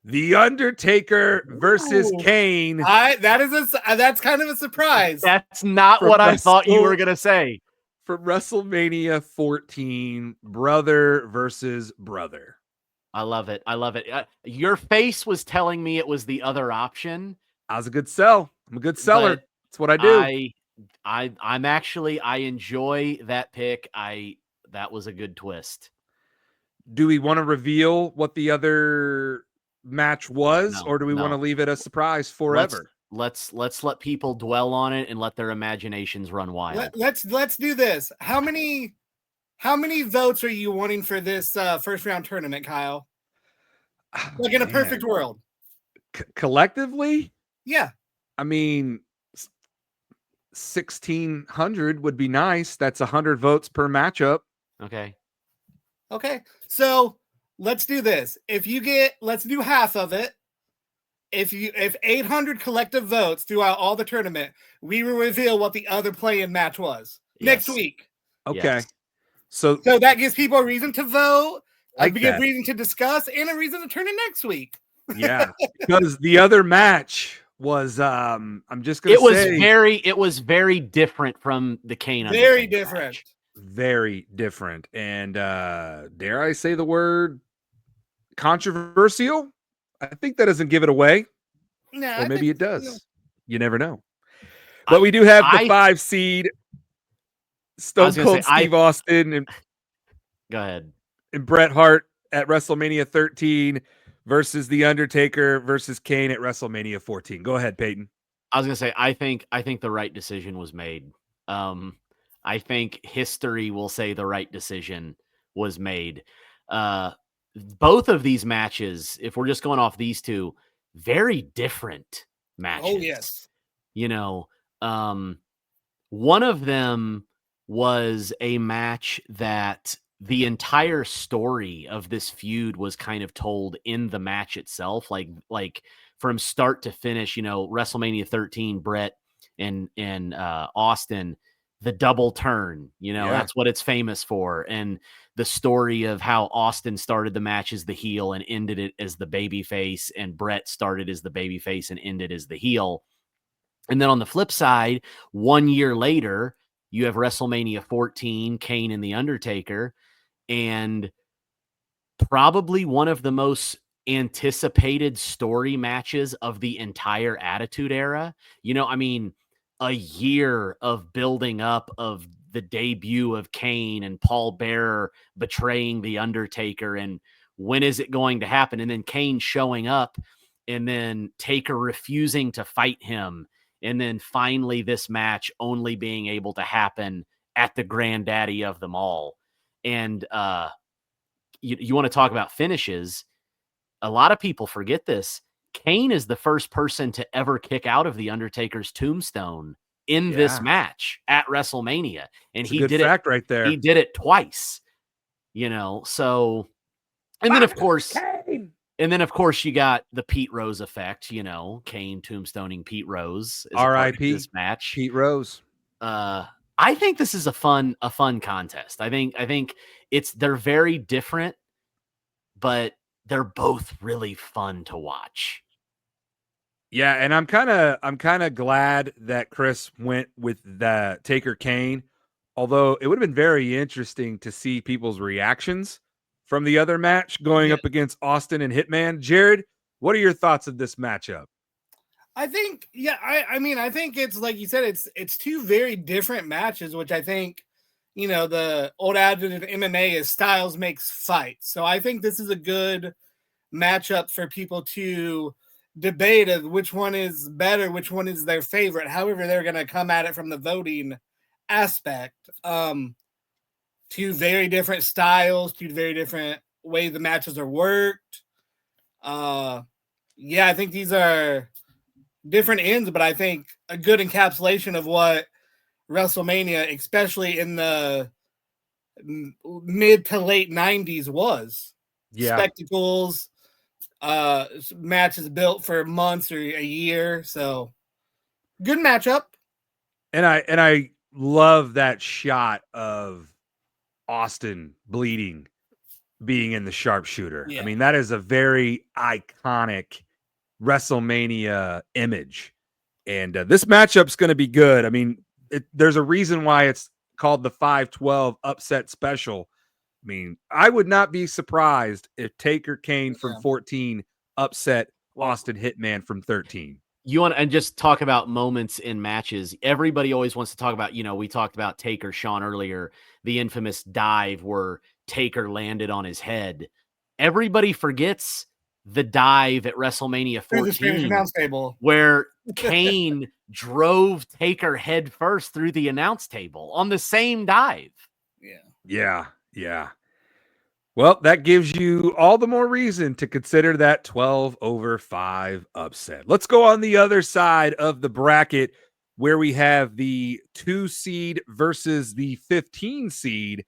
The Undertaker versus Ooh. Kane That's kind of a surprise. That's not what I thought you were going to say. From WrestleMania 14, brother versus brother. I love it. I love it. Your face was telling me it was the other option. I was a good sell. I'm a good seller. That's what I do. I enjoy that pick. That was a good twist. Do we want to reveal what the other match was, or do we want to leave it a surprise forever? Let's let people dwell on it and let their imaginations run wild. Let's do this. How many votes are you wanting for this first round tournament, Kyle? Like in a perfect world. Collectively? Yeah. I mean, 1,600 would be nice. That's 100 votes per matchup. Okay. So let's do this. Let's do half of it. If 800 collective votes throughout all the tournament, we will reveal what the other play-in match was next week. Okay. Yes. So that gives people a reason to vote, a reason to discuss, and a reason to turn in next week. Yeah, because the other match was I'm just gonna say it was very different from the Kane. Very different. Match. Very different. And dare I say the word controversial? I think that doesn't give it away. No, or maybe it does. You never know. But we do have the 5 seed Stone Cold Steve Austin and go ahead. And Bret Hart at WrestleMania 13 versus The Undertaker versus Kane at WrestleMania 14. Go ahead, Peyton. I was gonna say I think the right decision was made. I think history will say the right decision was made. Both of these matches, if we're just going off these two, very different matches. Oh, yes. You know, one of them was a match that the entire story of this feud was kind of told in the match itself, like from start to finish. You know, WrestleMania 13, Bret and Austin, the double turn, that's what it's famous for. And the story of how Austin started the match as the heel and ended it as the babyface, and Bret started as the babyface and ended as the heel. And then on the flip side, 1 year later, you have WrestleMania 14, Kane and The Undertaker, and probably one of the most anticipated story matches of the entire Attitude Era. A year of building up of the debut of Kane and Paul Bearer betraying The Undertaker, and when is it going to happen? And then Kane showing up, and then Taker refusing to fight him, and then finally this match only being able to happen at the granddaddy of them all. And you want to talk about finishes. A lot of people forget this. Kane is the first person to ever kick out of The Undertaker's tombstone in this match at WrestleMania. And he did it right there. He did it twice, so, and then of course, you got the Pete Rose effect, Kane tombstoning Pete Rose. R.I.P. This match. Pete Rose. I think this is a fun contest. I think they're very different, but they're both really fun to watch. Yeah, and I'm kind of glad that Chris went with the Taker Kane, although it would have been very interesting to see people's reactions from the other match going up against Austin and Hitman. Jared, what are your thoughts of this matchup? I think, I think it's like you said, it's two very different matches, which I think, the old adage of MMA is styles makes fights. So I think this is a good matchup for people to debate of which one is better, which one is their favorite, however they're going to come at it from the voting aspect. Two very different styles, two very different ways the matches are worked. I think these are different ends, but I think a good encapsulation of what WrestleMania, especially in the mid to late 90s, was. Spectacles, matches built for months or a year. So good matchup. And I love that shot of Austin bleeding being in the sharpshooter. Yeah. I mean, that is a very iconic WrestleMania image. And this matchup's going to be good. I mean, there's a reason why it's called the 512 upset special. I mean, I would not be surprised if Taker Kane from 14 upset Austin Hitman from 13. You want and just talk about moments in matches. Everybody always wants to talk about, we talked about Taker, Sean, earlier, the infamous dive where Taker landed on his head. Everybody forgets the dive at WrestleMania 14 where Kane drove Taker head first through the announce table on the same dive. Yeah. Well, that gives you all the more reason to consider that 12/5 upset. Let's go on the other side of the bracket where we have the 2 seed versus the 15 seed.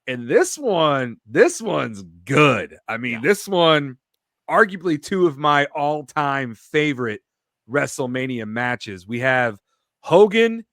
And this one's good. I mean, this one, arguably 2 of my all-time favorite WrestleMania matches. We have Hogan,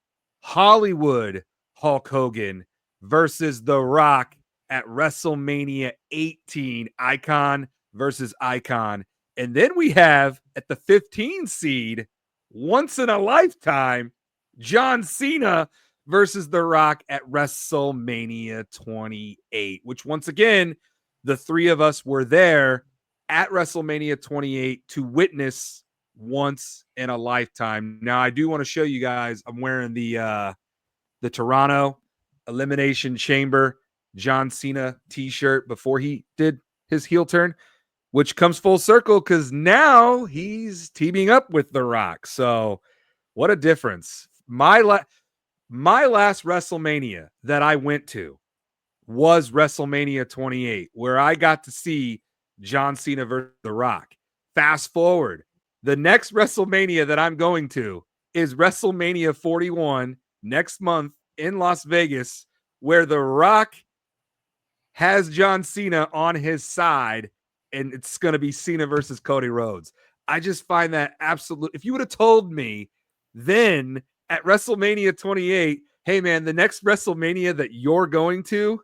Hollywood Hulk Hogan versus The Rock at WrestleMania 18, Icon versus Icon. And then we have at the 15 seed, once in a lifetime, John Cena versus The Rock at WrestleMania 28, which once again, the 3 of us were there at WrestleMania 28 to witness once in a lifetime. Now, I do want to show you guys, I'm wearing the Toronto Elimination Chamber John Cena t-shirt before he did his heel turn, which comes full circle because now he's teaming up with The Rock. So what a difference. My last WrestleMania that I went to was WrestleMania 28, where I got to see John Cena versus The Rock. Fast forward, the next WrestleMania that I'm going to is WrestleMania 41 next month in Las Vegas, where The Rock has John Cena on his side, and it's going to be Cena versus Cody Rhodes. I just find that absolute. If you would have told me then at WrestleMania 28, hey man, the next WrestleMania that you're going to,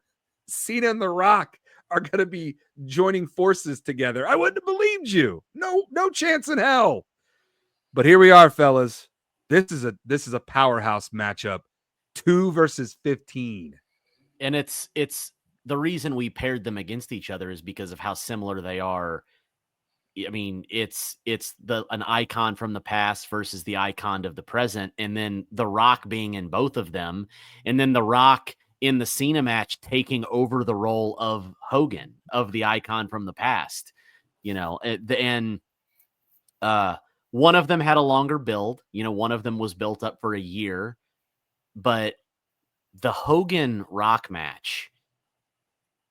Cena and The Rock are going to be joining forces together, I wouldn't have believed you. No chance in hell. But here we are, fellas. This is a powerhouse matchup. 2 versus 15. And it's the reason we paired them against each other is because of how similar they are. I mean, it's an icon from the past versus the icon of the present, and then The Rock being in both of them, and then The Rock in the Cena match taking over the role of Hogan, of the icon from the past. And one of them had a longer build. One of them was built up for a year, but the Hogan Rock match,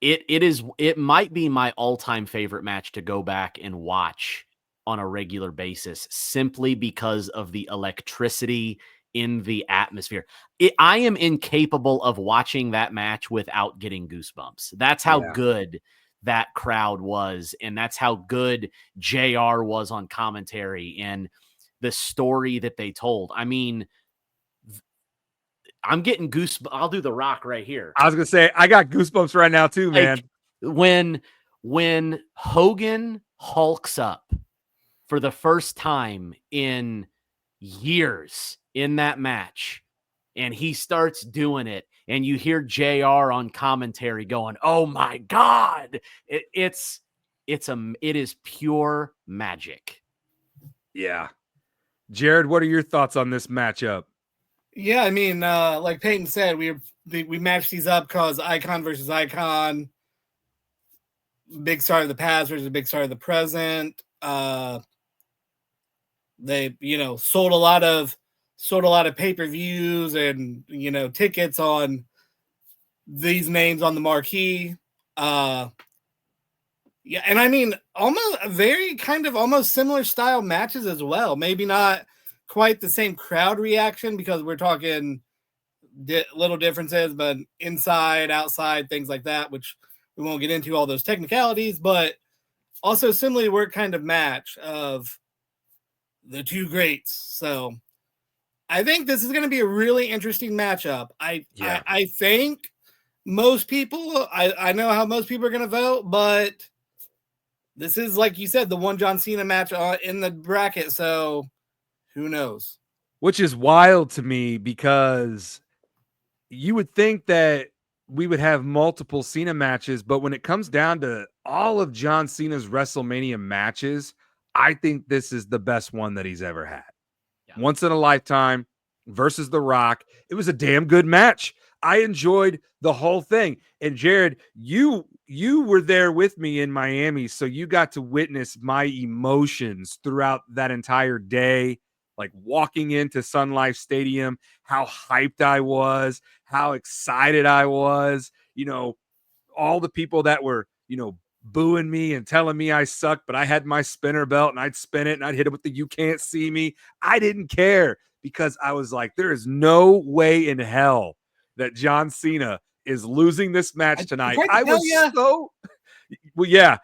it might be my all-time favorite match to go back and watch on a regular basis, simply because of the electricity in the atmosphere. I am incapable of watching that match without getting goosebumps. That's how good that crowd was, and that's how good JR was on commentary and the story that they told. I mean, I'm getting goosebumps. I'll do The Rock right here. I was going to say, I got goosebumps right now too, man. When Hogan hulks up for the first time in years in that match, and he starts doing it, and you hear JR on commentary going, "Oh my God." It is pure magic. Yeah. Jared, what are your thoughts on this matchup? Yeah, I mean, like Payton said, we matched these up because icon versus icon, big star of the past versus big star of the present. They, sold a lot of pay-per-views and tickets on these names on the marquee. Yeah, and I mean, almost very kind of almost similar style matches as well. Maybe not quite the same crowd reaction because we're talking little differences, but inside, outside, things like that, which we won't get into all those technicalities, but also similarly work kind of match of the two greats. So I think this is going to be a really interesting matchup. I think most people, I know how most people are going to vote, but this is, like you said, the one John Cena match in the bracket. So who knows? Which is wild to me because you would think that we would have multiple Cena matches, but when it comes down to all of John Cena's WrestleMania matches, I think this is the best one that he's ever had. Yeah. Once in a lifetime versus The Rock. It was a damn good match. I enjoyed the whole thing. And Jared, you were there with me in Miami, so you got to witness my emotions throughout that entire day. Like walking into Sun Life Stadium, how hyped I was, how excited I was, all the people that were, booing me and telling me I sucked, but I had my spinner belt and I'd spin it and I'd hit it with the "you can't see me." I didn't care because I was like, there is no way in hell that John Cena is losing this match tonight. I was so well, yeah.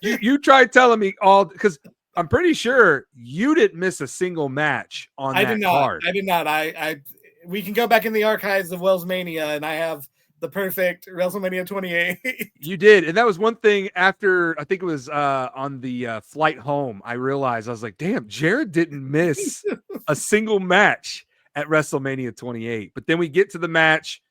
You tried telling me all because I'm pretty sure you didn't miss a single match on that card. I did not. We can go back in the archives of WellsMania, and I have the perfect WrestleMania 28. You did, and that was one thing. After I think it was on the flight home, I realized I was like, "Damn, Jared didn't miss a single match at WrestleMania 28." But then we get to the match,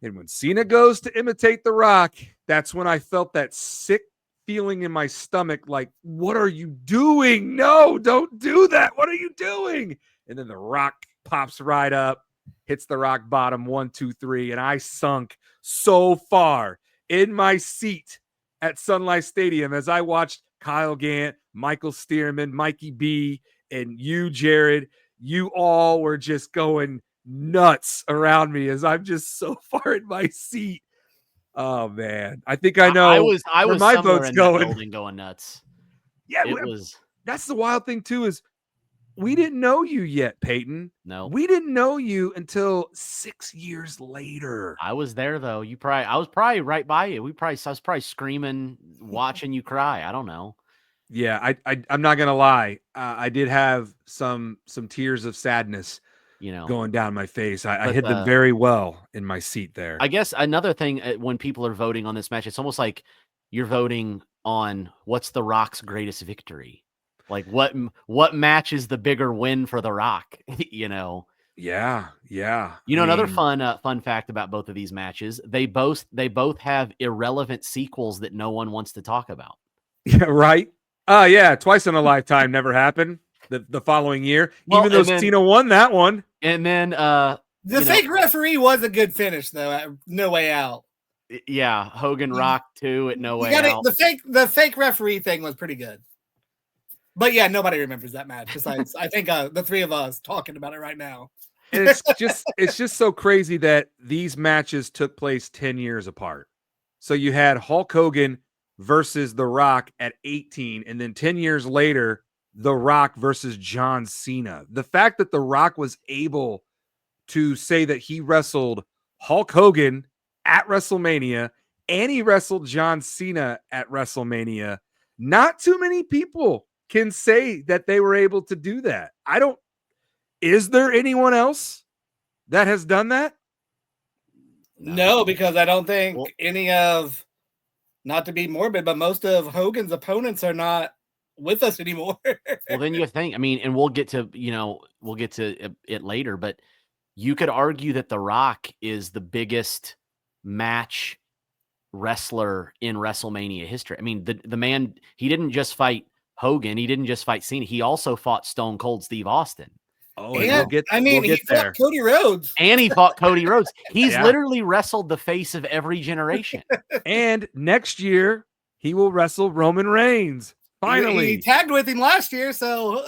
and when Cena goes to imitate The Rock, that's when I felt that sick feeling in my stomach, like, what are you doing? No, don't do that. What are you doing? And then The Rock pops right up, hits the rock bottom 1, 2, 3, and I sunk so far in my seat at Sun Life Stadium as I watched Kyle Gant, Michael Stearman, Mikey B, and you, Jared. You all were just going nuts around me as I'm just so far in my seat. Oh man, I think I know. I was my somewhere vote's in going. That building going nuts. Yeah, it was. That's the wild thing too is we didn't know you yet, Peyton. No, we didn't know you until 6 years later. I was there though. I was probably right by you. I was probably screaming, watching you cry. I don't know. Yeah, I'm not gonna lie. I did have some tears of sadness, going down my face. I hid them very well in my seat there. I guess another thing when people are voting on this match, it's almost like you're voting on what's The Rock's greatest victory. Like what match is the bigger win for The Rock? Yeah. Another fun fact about both of these matches, they both have irrelevant sequels that no one wants to talk about. Yeah, right. Yeah, twice in a lifetime never happened. The following year, even though Cena won that one. And then the fake referee was a good finish though at No Way Out. Yeah, Hogan Rock too at No Way Out. The fake referee thing was pretty good. But yeah, nobody remembers that match besides I think the three of us talking about it right now. And it's just so crazy that these matches took place 10 years apart. So you had Hulk Hogan versus The Rock at 18, and then 10 years later, The Rock versus John Cena. The fact that The Rock was able to say that he wrestled Hulk Hogan at WrestleMania and he wrestled John Cena at WrestleMania, not too many people can say that they were able to do that. Is there anyone else that has done that? No, because I don't think any of, not to be morbid, but most of Hogan's opponents are not with us anymore. Well, then you think, and we'll get to it later, but you could argue that The Rock is the biggest match wrestler in WrestleMania history. The man, he didn't just fight Hogan, he didn't just fight Cena, he also fought Stone Cold Steve Austin. Oh, and he fought Cody Rhodes. And he fought Cody Rhodes. He's literally wrestled the face of every generation. And next year, he will wrestle Roman Reigns. Finally. He tagged with him last year, so.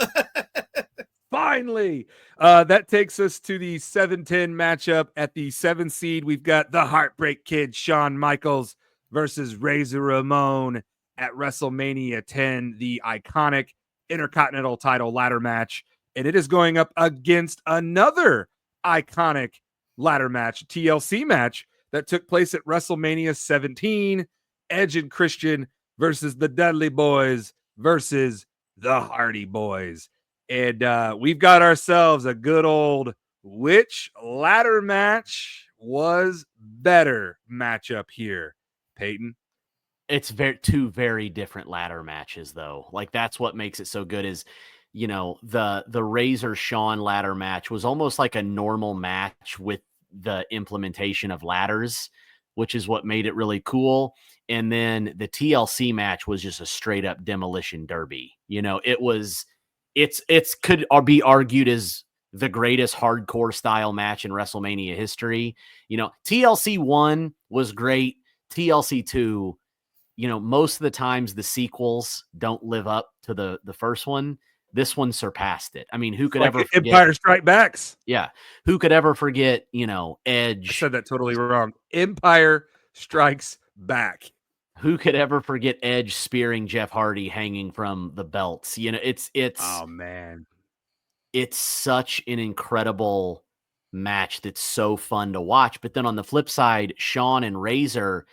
Finally. That takes us to the 7-10 matchup. At the 7 seed, we've got the Heartbreak Kid, Shawn Michaels, versus Razor Ramon at WrestleMania 10, the iconic Intercontinental title ladder match. And it is going up against another iconic ladder match, TLC match, that took place at WrestleMania 17, Edge and Christian versus the Dudley Boys versus the Hardy Boys. And we've got ourselves a good old which ladder match was better matchup here, Peyton? It's two very different ladder matches, though. Like, that's what makes it so good is, the Razor Shawn ladder match was almost like a normal match with the implementation of ladders, which is what made it really cool. And then the TLC match was just a straight up demolition derby. It's could be argued as the greatest hardcore style match in WrestleMania history. TLC 1 was great. TLC 2, most of the times the sequels don't live up to the first one. This one surpassed it. I mean, who could ever forget Empire Strike Backs? Yeah. Who could ever forget, I Edge? said that totally wrong. Empire Strikes Back. Who could ever forget Edge spearing Jeff Hardy hanging from the belts? It's oh man. It's such an incredible match that's so fun to watch. But then on the flip side, Shawn and Razor,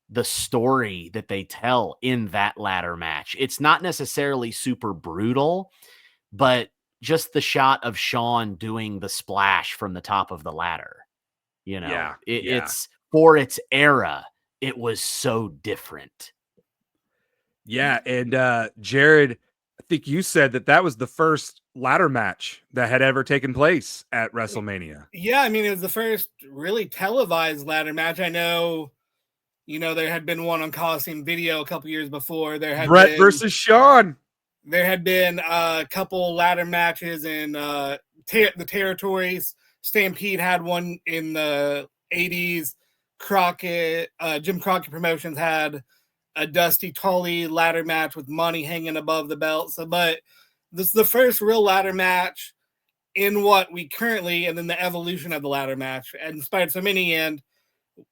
the story that they tell in that ladder match, it's not necessarily super brutal, but just the shot of Shawn doing the splash from the top of the ladder, it's for its era. It was so different. Yeah. And Jared, I think you said that was the first ladder match that had ever taken place at WrestleMania. Yeah. I mean, it was the first really televised ladder match. I know, there had been one on Coliseum Video a couple years before. There had Brett versus Shawn. There had been a couple ladder matches in the territories. Stampede had one in the 80s. Jim Crockett Promotions had a Dusty Tully ladder match with money hanging above the belt. But this is the first real ladder match in what we currently, and then the evolution of the ladder match, and inspired so many. And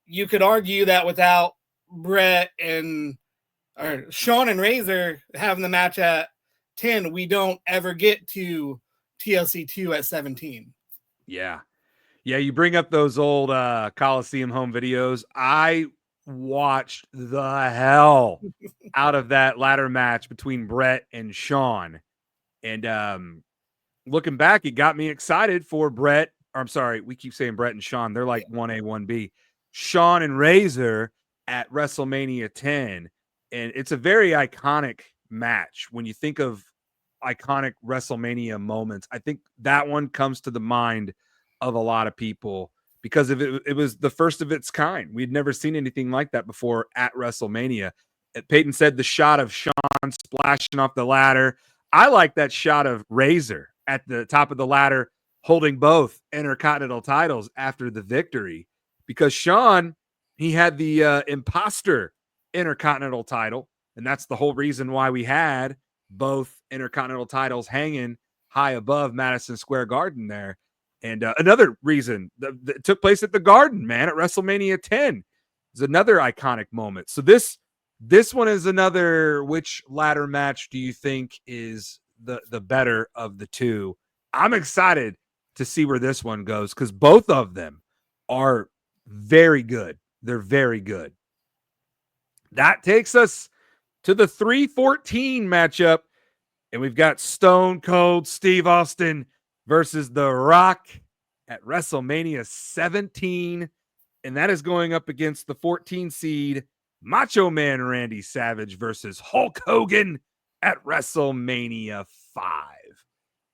you could argue that without Brett or Shawn and Razor having the match at 10, we don't ever get to TLC 2 at 17. Yeah. Yeah, you bring up those old Coliseum home videos. I watched the hell out of that ladder match between Brett and Shawn. And looking back, it got me excited for Brett. Or I'm sorry, we keep saying Brett and Shawn. They're like 1A, 1B. Shawn and Razor at WrestleMania 10. And it's a very iconic match. When you think of iconic WrestleMania moments, I think that one comes to the mind of a lot of people because it was the first of its kind. We'd never seen anything like that before at WrestleMania. Peyton said the shot of Shawn splashing off the ladder. I like that shot of Razor at the top of the ladder holding both Intercontinental titles after the victory, because Shawn, he had the imposter Intercontinental title, and that's the whole reason why we had both Intercontinental titles hanging high above Madison Square Garden there. And another reason that took place at the Garden, man, at WrestleMania 10 is another iconic moment. So this one is another. Which ladder match do you think is the better of the two? I'm excited to see where this one goes because both of them are very good. They're very good. That takes us to the 314 matchup, and we've got Stone Cold Steve Austin versus The Rock at WrestleMania 17. And that is going up against the 14 seed Macho Man Randy Savage versus Hulk Hogan at WrestleMania 5.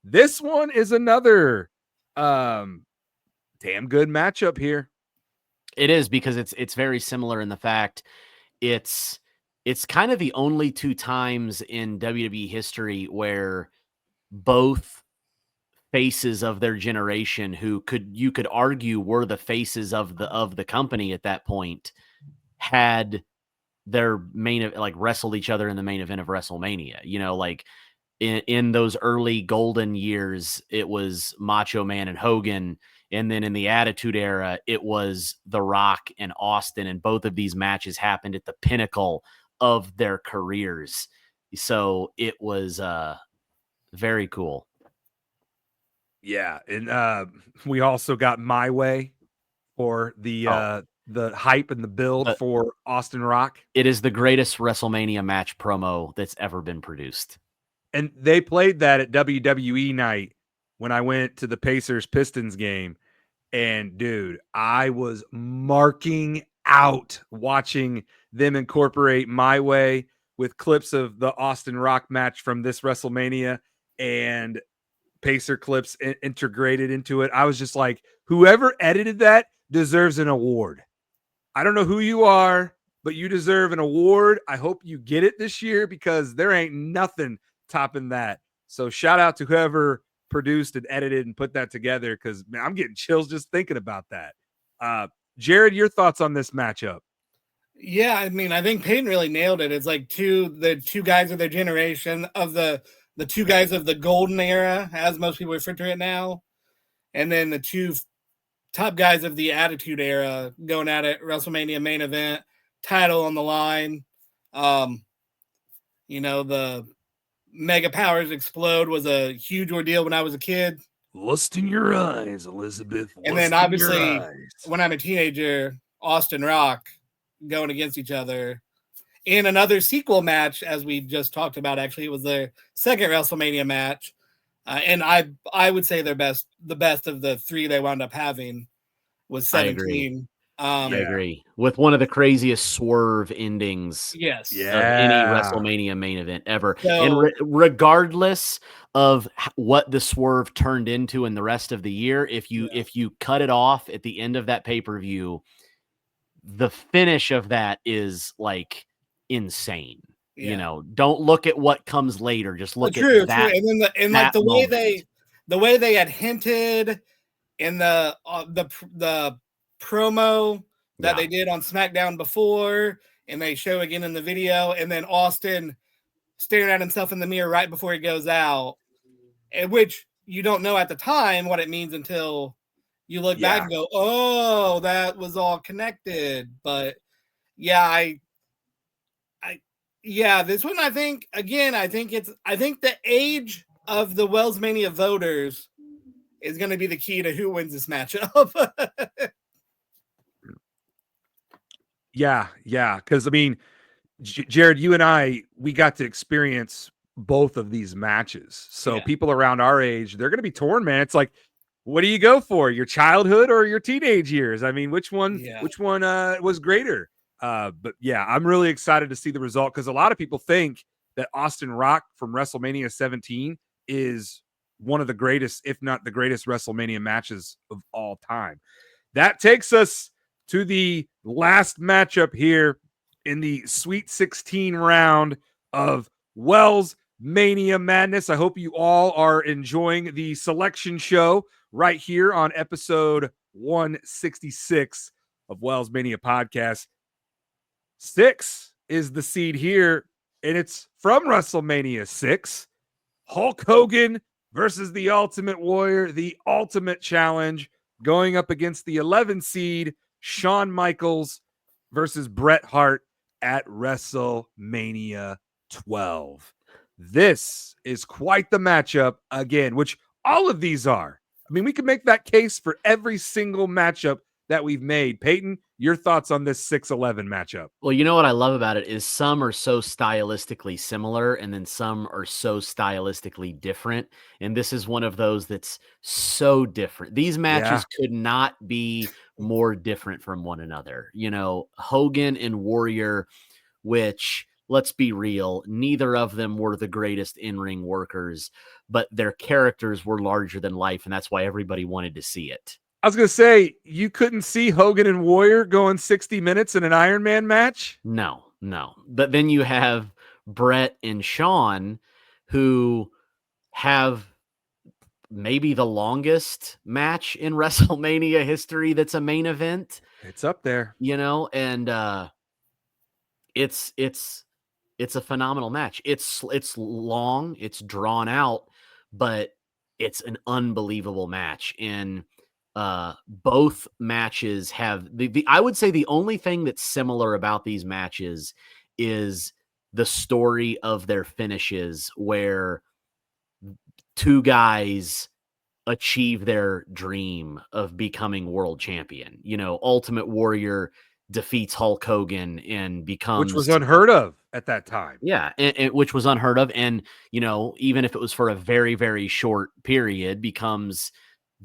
This one is another damn good matchup here. It is, because it's very similar in the fact it's kind of the only two times in WWE history where both faces of their generation, who you could argue were the faces of the company at that point, had their wrestled each other in the main event of WrestleMania. Like in those early golden years, it was Macho Man and Hogan. And then in the Attitude Era, it was The Rock and Austin. And both of these matches happened at the pinnacle of their careers. So it was very cool. Yeah. And we also got My Way for the hype and the build for Austin Rock. It is the greatest WrestleMania match promo that's ever been produced. And they played that at WWE night when I went to the Pacers Pistons game. And dude, I was marking out watching them incorporate My Way with clips of the Austin Rock match from this WrestleMania and Pacer clips integrated into it. I was just like, whoever edited that deserves an award. I don't know who you are, but you deserve an award. I hope you get it this year because there ain't nothing topping that. So shout out to whoever produced and edited and put that together because I'm getting chills just thinking about that. Jared, your thoughts on this matchup? Yeah, I mean, I think Payne really nailed it. It's like the two guys of their generation, of the two guys of the golden era, as most people refer to it now, and then the two top guys of the Attitude Era going at it. WrestleMania main event, title on the line. The Mega Powers Explode was a huge ordeal when I was a kid. Lust in your eyes, Elizabeth. And then obviously, when I'm a teenager, Austin Rock going against each other in another sequel match, as we just talked about. Actually, it was their second WrestleMania match. And I would say the best of the three they wound up having was 17. I agree. With one of the craziest swerve endings of any WrestleMania main event ever. So, and regardless of what the swerve turned into in the rest of the year, if you cut it off at the end of that pay-per-view, the finish of that is like insane. Yeah. Don't look at what comes later. Just look at that. And then the way they had hinted in the promo that they did on SmackDown before, and they show again in the video, and then Austin staring at himself in the mirror right before he goes out, and which you don't know at the time what it means until you look back and go, oh, that was all connected. But this one, I think the age of the WellsMania voters is going to be the key to who wins this matchup. Yeah. Because, I mean, Jared, you and I, we got to experience both of these matches. So people around our age, they're going to be torn, man. It's like, what do you go for? Your childhood or your teenage years? I mean, which one was greater? But yeah, I'm really excited to see the result because a lot of people think that Austin Rock from WrestleMania 17 is one of the greatest, if not the greatest WrestleMania matches of all time. That takes us to the last matchup here in the Sweet 16 round of WellsMania Madness. I hope you all are enjoying the selection show right here on episode 166 of WellsMania Podcast. 6 is the seed here, and it's from WrestleMania 6. Hulk Hogan versus the Ultimate Warrior, the Ultimate Challenge, going up against the 11 seed Shawn Michaels versus Bret Hart at WrestleMania 12. This is quite the matchup again, which all of these are. I mean, we can make that case for every single matchup that we've made. Peyton, your thoughts on this 6-11 matchup? Well, you know what I love about it is some are so stylistically similar and then some are so stylistically different. And this is one of those that's so different. These matches could not be more different from one another. Hogan and Warrior, which, let's be real, neither of them were the greatest in-ring workers, but their characters were larger than life. And that's why everybody wanted to see it. I was going to say, you couldn't see Hogan and Warrior going 60 minutes in an Iron Man match? No. But then you have Bret and Shawn, who have maybe the longest match in WrestleMania history that's a main event. It's up there. And it's a phenomenal match. It's long, it's drawn out, but it's an unbelievable match. And both matches have I would say the only thing that's similar about these matches is the story of their finishes, where two guys achieve their dream of becoming world champion. Ultimate Warrior defeats Hulk Hogan and becomes, which was unheard of at that time. Yeah, and which was unheard of, and even if it was for a very, very short period, becomes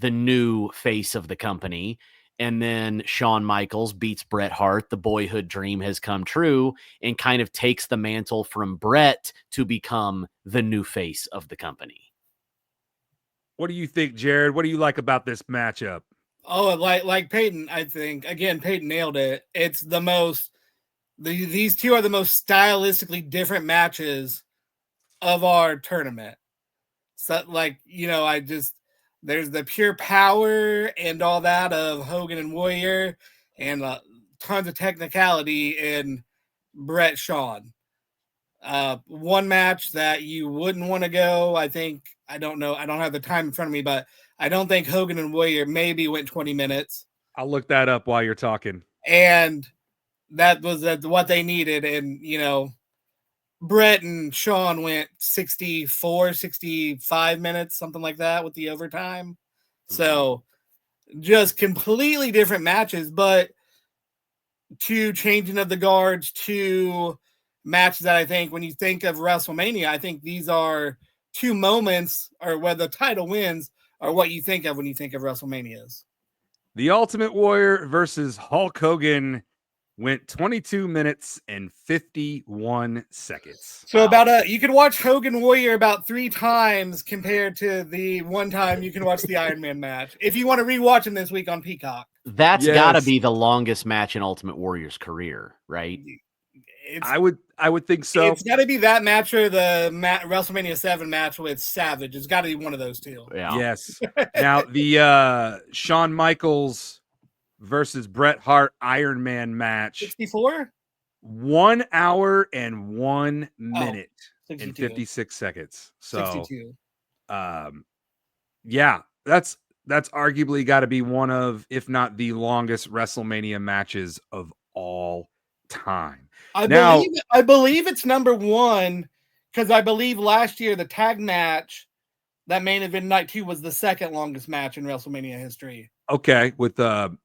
the new face of the company. And then Shawn Michaels beats Bret Hart. The boyhood dream has come true and kind of takes the mantle from Bret to become the new face of the company. What do you think, Jared? What do you like about this matchup? Oh, like Peyton, I think. Again, Peyton nailed it. It's the most these two are the most stylistically different matches of our tournament. So, like, there's the pure power and all that of Hogan and Warrior, and tons of technicality in Bret Shawn. One match that you wouldn't want to go, I don't know, I don't have the time in front of me, but I don't think Hogan and Warrior maybe went 20 minutes. I'll look that up while you're talking. And that was what they needed. And, Bret and Shawn went 64, 65 minutes, something like that with the overtime. So just completely different matches, but two changing of the guards, two matches that I think when you think of WrestleMania, I think these are two moments, or where the title wins, are what you think of when you think of WrestleManias. The Ultimate Warrior versus Hulk Hogan went 22 minutes and 51 seconds. So you can watch Hogan Warrior about 3 times compared to the one time you can watch the Iron Man match. If you want to rewatch them this week on Peacock. That's got to be the longest match in Ultimate Warrior's career, right? I would think so. It's got to be that match or the WrestleMania 7 match with Savage. It's got to be one of those two. Yeah. Yes. Now, the Shawn Michaels versus Bret Hart Iron Man match. 64? 1 hour and 1 minute and 56 seconds. So, 62. Yeah, that's arguably got to be one of, if not the longest WrestleMania matches of all time. I believe it's number 1, because I believe last year the tag match, that main event night 2, was the second longest match in WrestleMania history. Okay, with the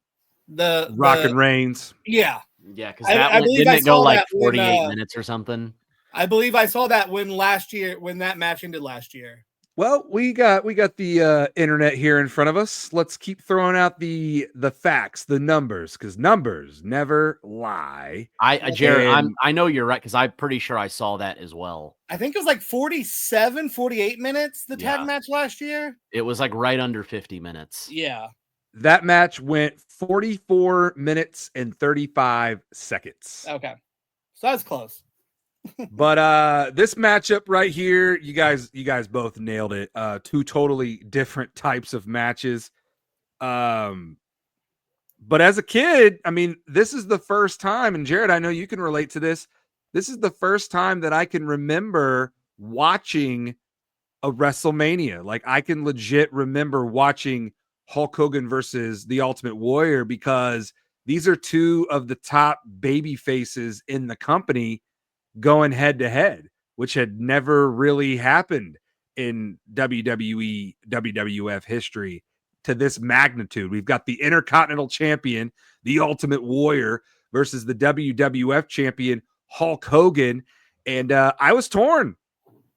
Rock and Reigns. Yeah. Yeah, because didn't it go like 48 minutes or something? I believe I saw that when that match ended last year. Well, we got the internet here in front of us. Let's keep throwing out the facts, the numbers, because numbers never lie. Jared, I know you're right, because I'm pretty sure I saw that as well. I think it was like 47, 48 minutes, the tag match last year. It was like right under 50 minutes. Yeah. That match went 44 minutes and 35 seconds. Okay. So that's close. But this matchup right here, you guys both nailed it. Two totally different types of matches. But as a kid, I mean, this is the first time, and Jared, I know you can relate to this. This is the first time that I can remember watching a WrestleMania. Like, I can legit remember watching Hulk Hogan versus the Ultimate Warrior, because these are two of the top baby faces in the company going head to head, which had never really happened in WWE, WWF history to this magnitude. We've got the Intercontinental Champion, the Ultimate Warrior, versus the WWF Champion, Hulk Hogan. And I was torn,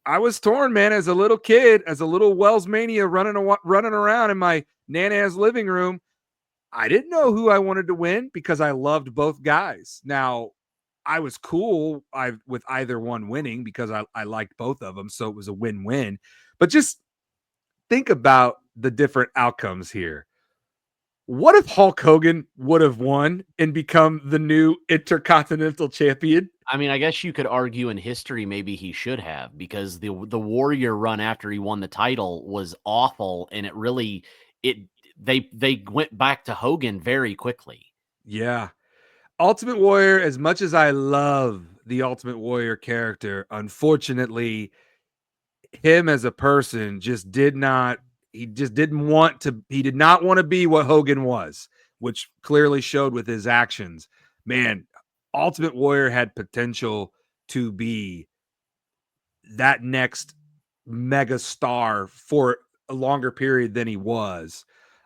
man, as a little kid, as a little WellsMania running around in my Nana's living room. I didn't know who I wanted to win because I loved both guys. Now, I was cool with either one winning because I liked both of them, so it was a win-win. But just think about the different outcomes here. What if Hulk Hogan would have won and become the new Intercontinental Champion? I mean, I guess you could argue in history maybe he should have, because the Warrior run after he won the title was awful, and they went back to Hogan very quickly. Yeah. Ultimate Warrior, as much as I love the Ultimate Warrior character, unfortunately, him as a person did not want to be what Hogan was, which clearly showed with his actions. Man, Ultimate Warrior had potential to be that next mega star for a longer period than he was.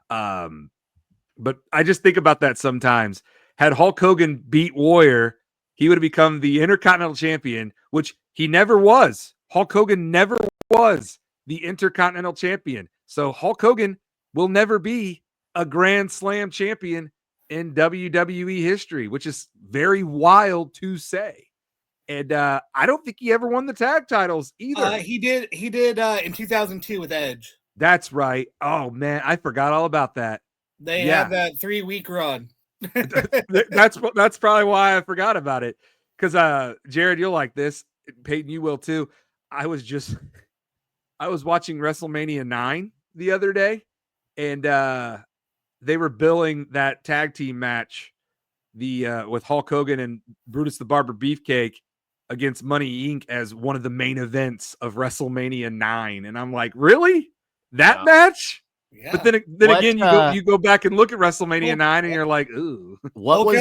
But I just think about that sometimes. Had Hulk Hogan beat Warrior, he would have become the Intercontinental Champion, which he never was. Hulk Hogan never was the Intercontinental Champion. So Hulk Hogan will never be a Grand Slam champion in WWE history, which is very wild to say. And I don't think he ever won the tag titles either. He did in 2002 with Edge. That's right. Oh man, I forgot all about that. They had that 3-week run. That's probably why I forgot about it. Because Jared, you'll like this. Peyton, you will too. I was watching WrestleMania 9 the other day, and they were billing that tag team match, with Hulk Hogan and Brutus the Barber Beefcake against Money Inc. as one of the main events of WrestleMania 9. And I'm like, really? That match? Yeah. But then again, you go back and look at WrestleMania 9 and you're like, ooh. Hulk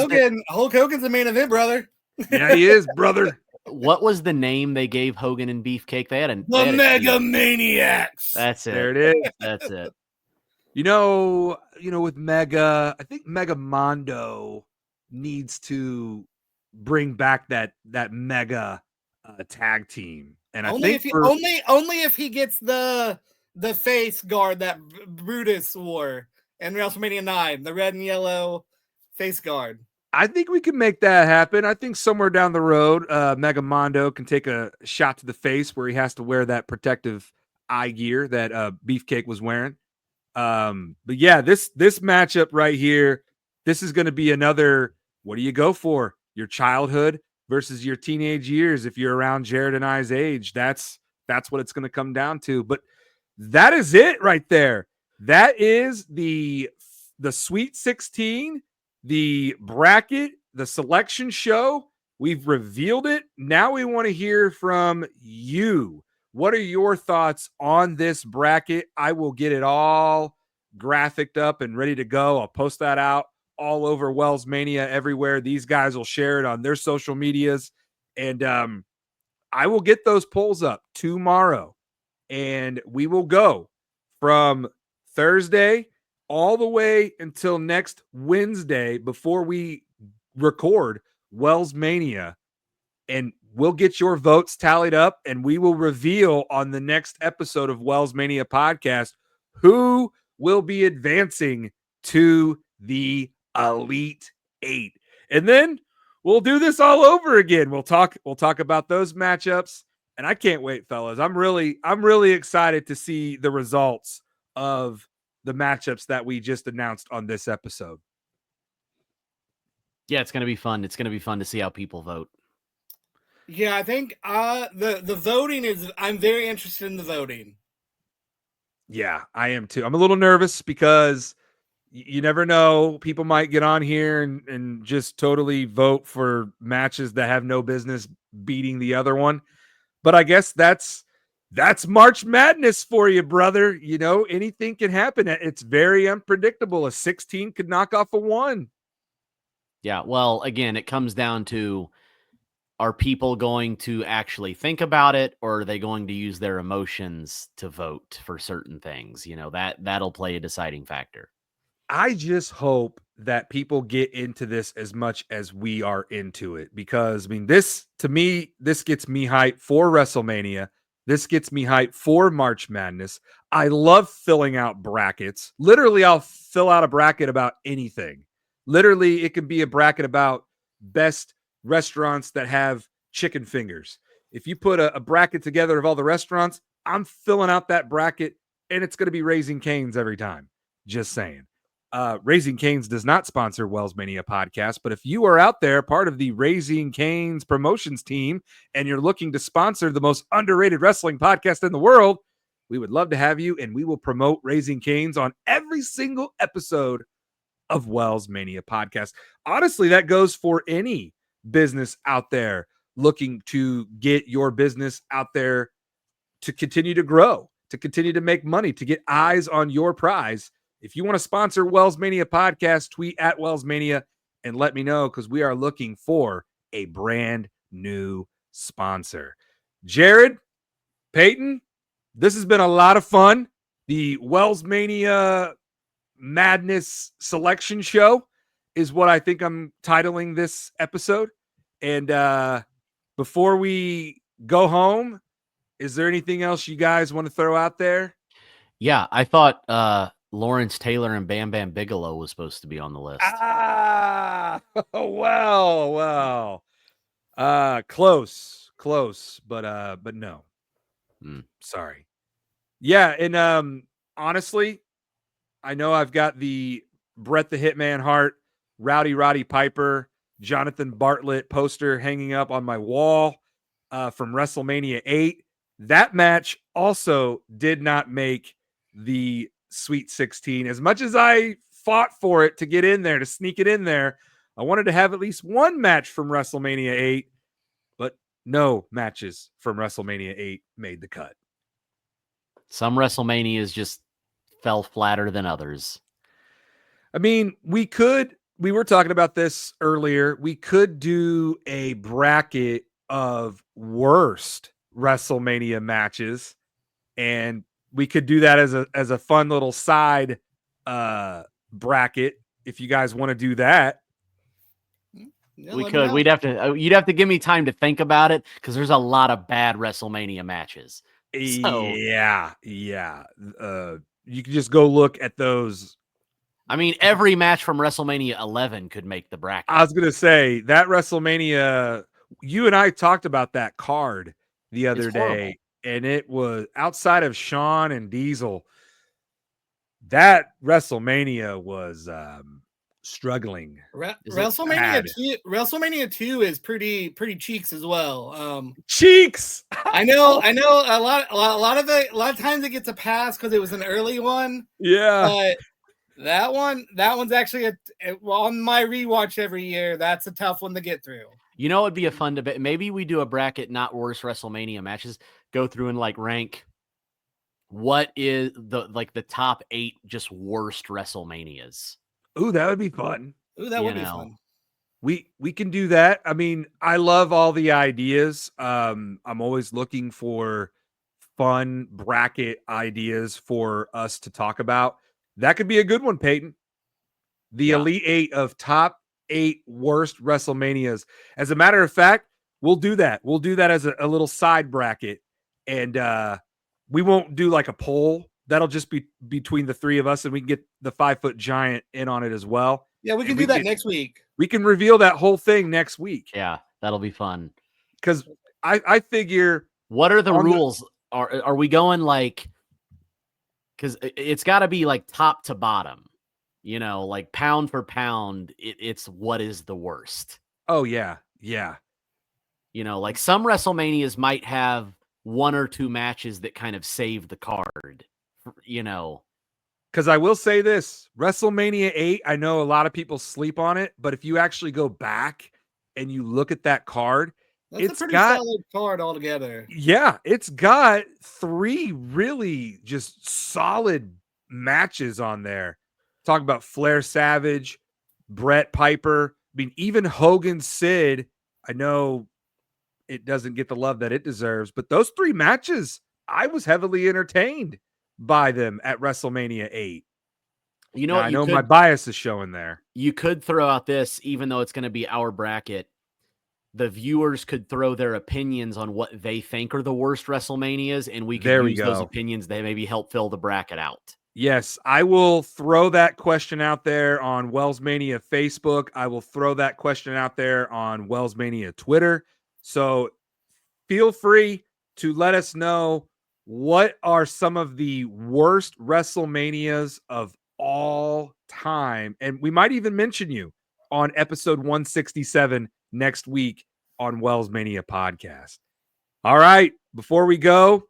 Hogan's the main event, brother. Yeah, he is, brother. What was the name they gave Hogan and Beefcake? They had the Mega Maniacs. That's it. There it is. That's it. You know, with Mega, I think Mega Mondo needs to bring back that Mega tag team, and only if he gets the face guard that Brutus wore in WrestleMania 9, the red and yellow face guard. I think we can make that happen. I think somewhere down the road, Mega Mondo can take a shot to the face where he has to wear that protective eye gear that Beefcake was wearing. But yeah, this matchup right here, this is going to be another, what do you go for? Your childhood versus your teenage years. If you're around Jared and I's age, that's what it's going to come down to. But that is it right there. That is the Sweet 16, the bracket, the selection show. We've revealed it. Now we want to hear from you. What are your thoughts on this bracket? I will get it all graphicked up and ready to go. I'll post that out all over WellsMania everywhere. These guys will share it on their social medias. And I will get those polls up tomorrow. And we will go from Thursday all the way until next Wednesday before we record WellsMania. And we'll get your votes tallied up, and we will reveal on the next episode of WellsMania podcast who will be advancing to the Elite Eight. And then we'll do this all over again. We'll talk about those matchups, and I can't wait, fellas. I'm really excited to see the results of the matchups that we just announced on this episode. Yeah, it's going to be fun. It's going to be fun to see how people vote. Yeah, I think the voting is, I'm very interested in the voting. Yeah, I am too. I'm a little nervous because you never know. People might get on here and just totally vote for matches that have no business beating the other one. But I guess that's March Madness for you, brother. Anything can happen. It's very unpredictable. A 16 could knock off a 1. Yeah, well, again, it comes down to, are people going to actually think about it, or are they going to use their emotions to vote for certain things? That'll play a deciding factor. I just hope that people get into this as much as we are into it, because this gets me hyped for WrestleMania. This gets me hyped for March Madness. I love filling out brackets. Literally, I'll fill out a bracket about anything. Literally, it can be a bracket about best restaurants that have chicken fingers. If you put a bracket together of all the restaurants, I'm filling out that bracket, and it's going to be Raising Cane's every time. Just saying. Raising Cane's does not sponsor WellsMania podcast, but if you are out there part of the Raising Cane's promotions team and you're looking to sponsor the most underrated wrestling podcast in the world, we would love to have you, and we will promote Raising Cane's on every single episode of WellsMania podcast. Honestly, that goes for any business out there looking to get your business out there to continue to grow, to continue to make money, to get eyes on your prize. If you want to sponsor WellsMania podcast, tweet at WellsMania and let me know, because we are looking for a brand new sponsor. Jared, Peyton, this has been a lot of fun. The WellsMania Madness selection show is what I think I'm titling this episode. And before we go home, is there anything else you guys want to throw out there? Yeah, I thought Lawrence Taylor and Bam Bam Bigelow was supposed to be on the list. Well. Close, but no. Sorry. Yeah, and honestly, I know I've got the Bret the Hitman Hart, Rowdy Roddy Piper, Jonathan Bartlett poster hanging up on my wall from WrestleMania 8. That match also did not make the Sweet 16. As much as I fought for it to get in there, to sneak it in there, I wanted to have at least one match from WrestleMania 8, but no matches from WrestleMania 8 made the cut. Some WrestleManias just fell flatter than others. I mean, we were talking about this earlier. We could do a bracket of worst WrestleMania matches, and we could do that as a fun little side bracket if you guys want to do that. Yeah, We could. You'd have to give me time to think about it because there's a lot of bad WrestleMania matches. So, yeah. You can just go look at those. I mean, every match from WrestleMania 11 could make the bracket. I was going to say that WrestleMania, you and I talked about that card the other day, and it was outside of Shawn and Diesel. That WrestleMania was struggling. WrestleMania 2 is pretty cheeks as well. Cheeks. I know. A lot of times it gets a pass because it was an early one. Yeah. But that one's actually on my rewatch every year. That's a tough one to get through. You know, it'd be a fun debate. Maybe we do a bracket, not worst WrestleMania matches. Go through and like rank what is the top 8 just worst WrestleManias. Ooh, that would be fun. Ooh, that would be fun. We can do that. I mean, I love all the ideas. I'm always looking for fun bracket ideas for us to talk about. That could be a good one, Peyton. The Elite 8 of top 8 worst WrestleManias. As a matter of fact, we'll do that. We'll do that as a little side bracket. And we won't do like a poll. That'll just be between the three of us, and we can get the 5-foot giant in on it as well. Yeah, we can do that next week. We can reveal that whole thing next week. Yeah, that'll be fun. Because I figure, what are the rules? Are we going like? Because it's got to be like top to bottom, like pound for pound. It's what is the worst? Oh yeah. Like some WrestleManias might have 1 or 2 matches that kind of save the card. Because I will say this, WrestleMania 8, I know a lot of people sleep on it, but if you actually go back and you look at that card, it's a pretty solid card altogether. Yeah, it's got 3 really just solid matches on there. Talk about Flair Savage, Bret Piper. I mean, even Hogan Sid, I know it doesn't get the love that it deserves, but those 3 matches, I was heavily entertained by them at WrestleMania 8. I know my bias is showing there. You could throw out this, even though it's going to be our bracket. The viewers could throw their opinions on what they think are the worst WrestleManias, and we could use those opinions to maybe help fill the bracket out. Yes, I will throw that question out there on WellsMania Facebook. I will throw that question out there on WellsMania Twitter. So feel free to let us know what are some of the worst WrestleManias of all time. And we might even mention you on episode 167 next week on WellsMania Podcast. All right, before we go,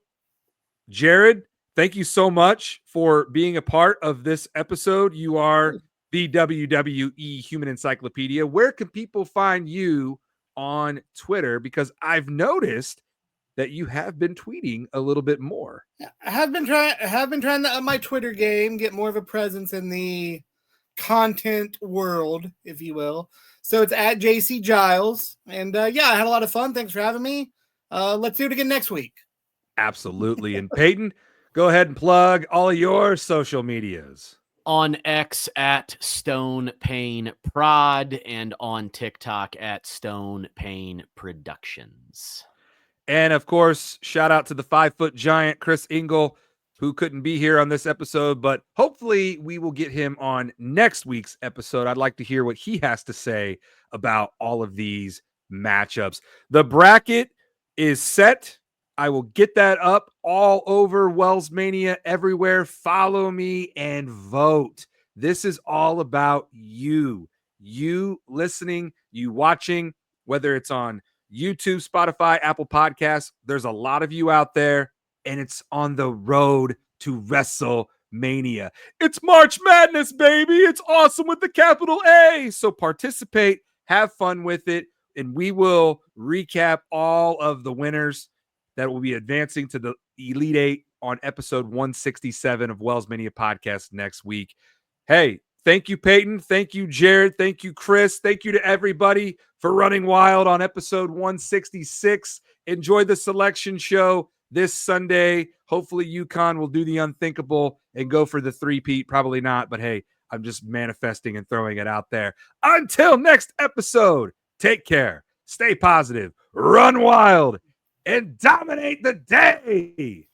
Jared, thank you so much for being a part of this episode. You are the WWE Human Encyclopedia. Where can people find you on Twitter? Because I've noticed that you have been tweeting a little bit more. I have been trying to up my Twitter game, get more of a presence in the content world, if you will. So it's at JC Giles. And I had a lot of fun. Thanks for having me. Let's do it again next week. Absolutely. And Peyton, go ahead and plug all of your social medias. On X at Stone Payne Prod and on TikTok at Stone Payne Productions. And of course, shout out to the 5-foot giant, Chris Ingle, who couldn't be here on this episode, but hopefully we will get him on next week's episode. I'd like to hear what he has to say about all of these matchups. The bracket is set. I will get that up all over WellsMania everywhere. Follow me and vote. This is all about you listening, you watching, whether it's on YouTube, Spotify, Apple Podcasts. There's a lot of you out there, and it's on the road to WrestleMania. It's March Madness, baby. It's awesome with the capital A. So participate, have fun with it, and we will recap all of the winners that will be advancing to the Elite Eight on episode 167 of WellsMania Podcast next week. Hey, thank you, Payton. Thank you, Jared. Thank you, Chris. Thank you to everybody for running wild on episode 166. Enjoy the selection show this Sunday. Hopefully, UConn will do the unthinkable and go for the three-peat. Probably not, but hey, I'm just manifesting and throwing it out there. Until next episode, take care, stay positive, run wild, and dominate the day.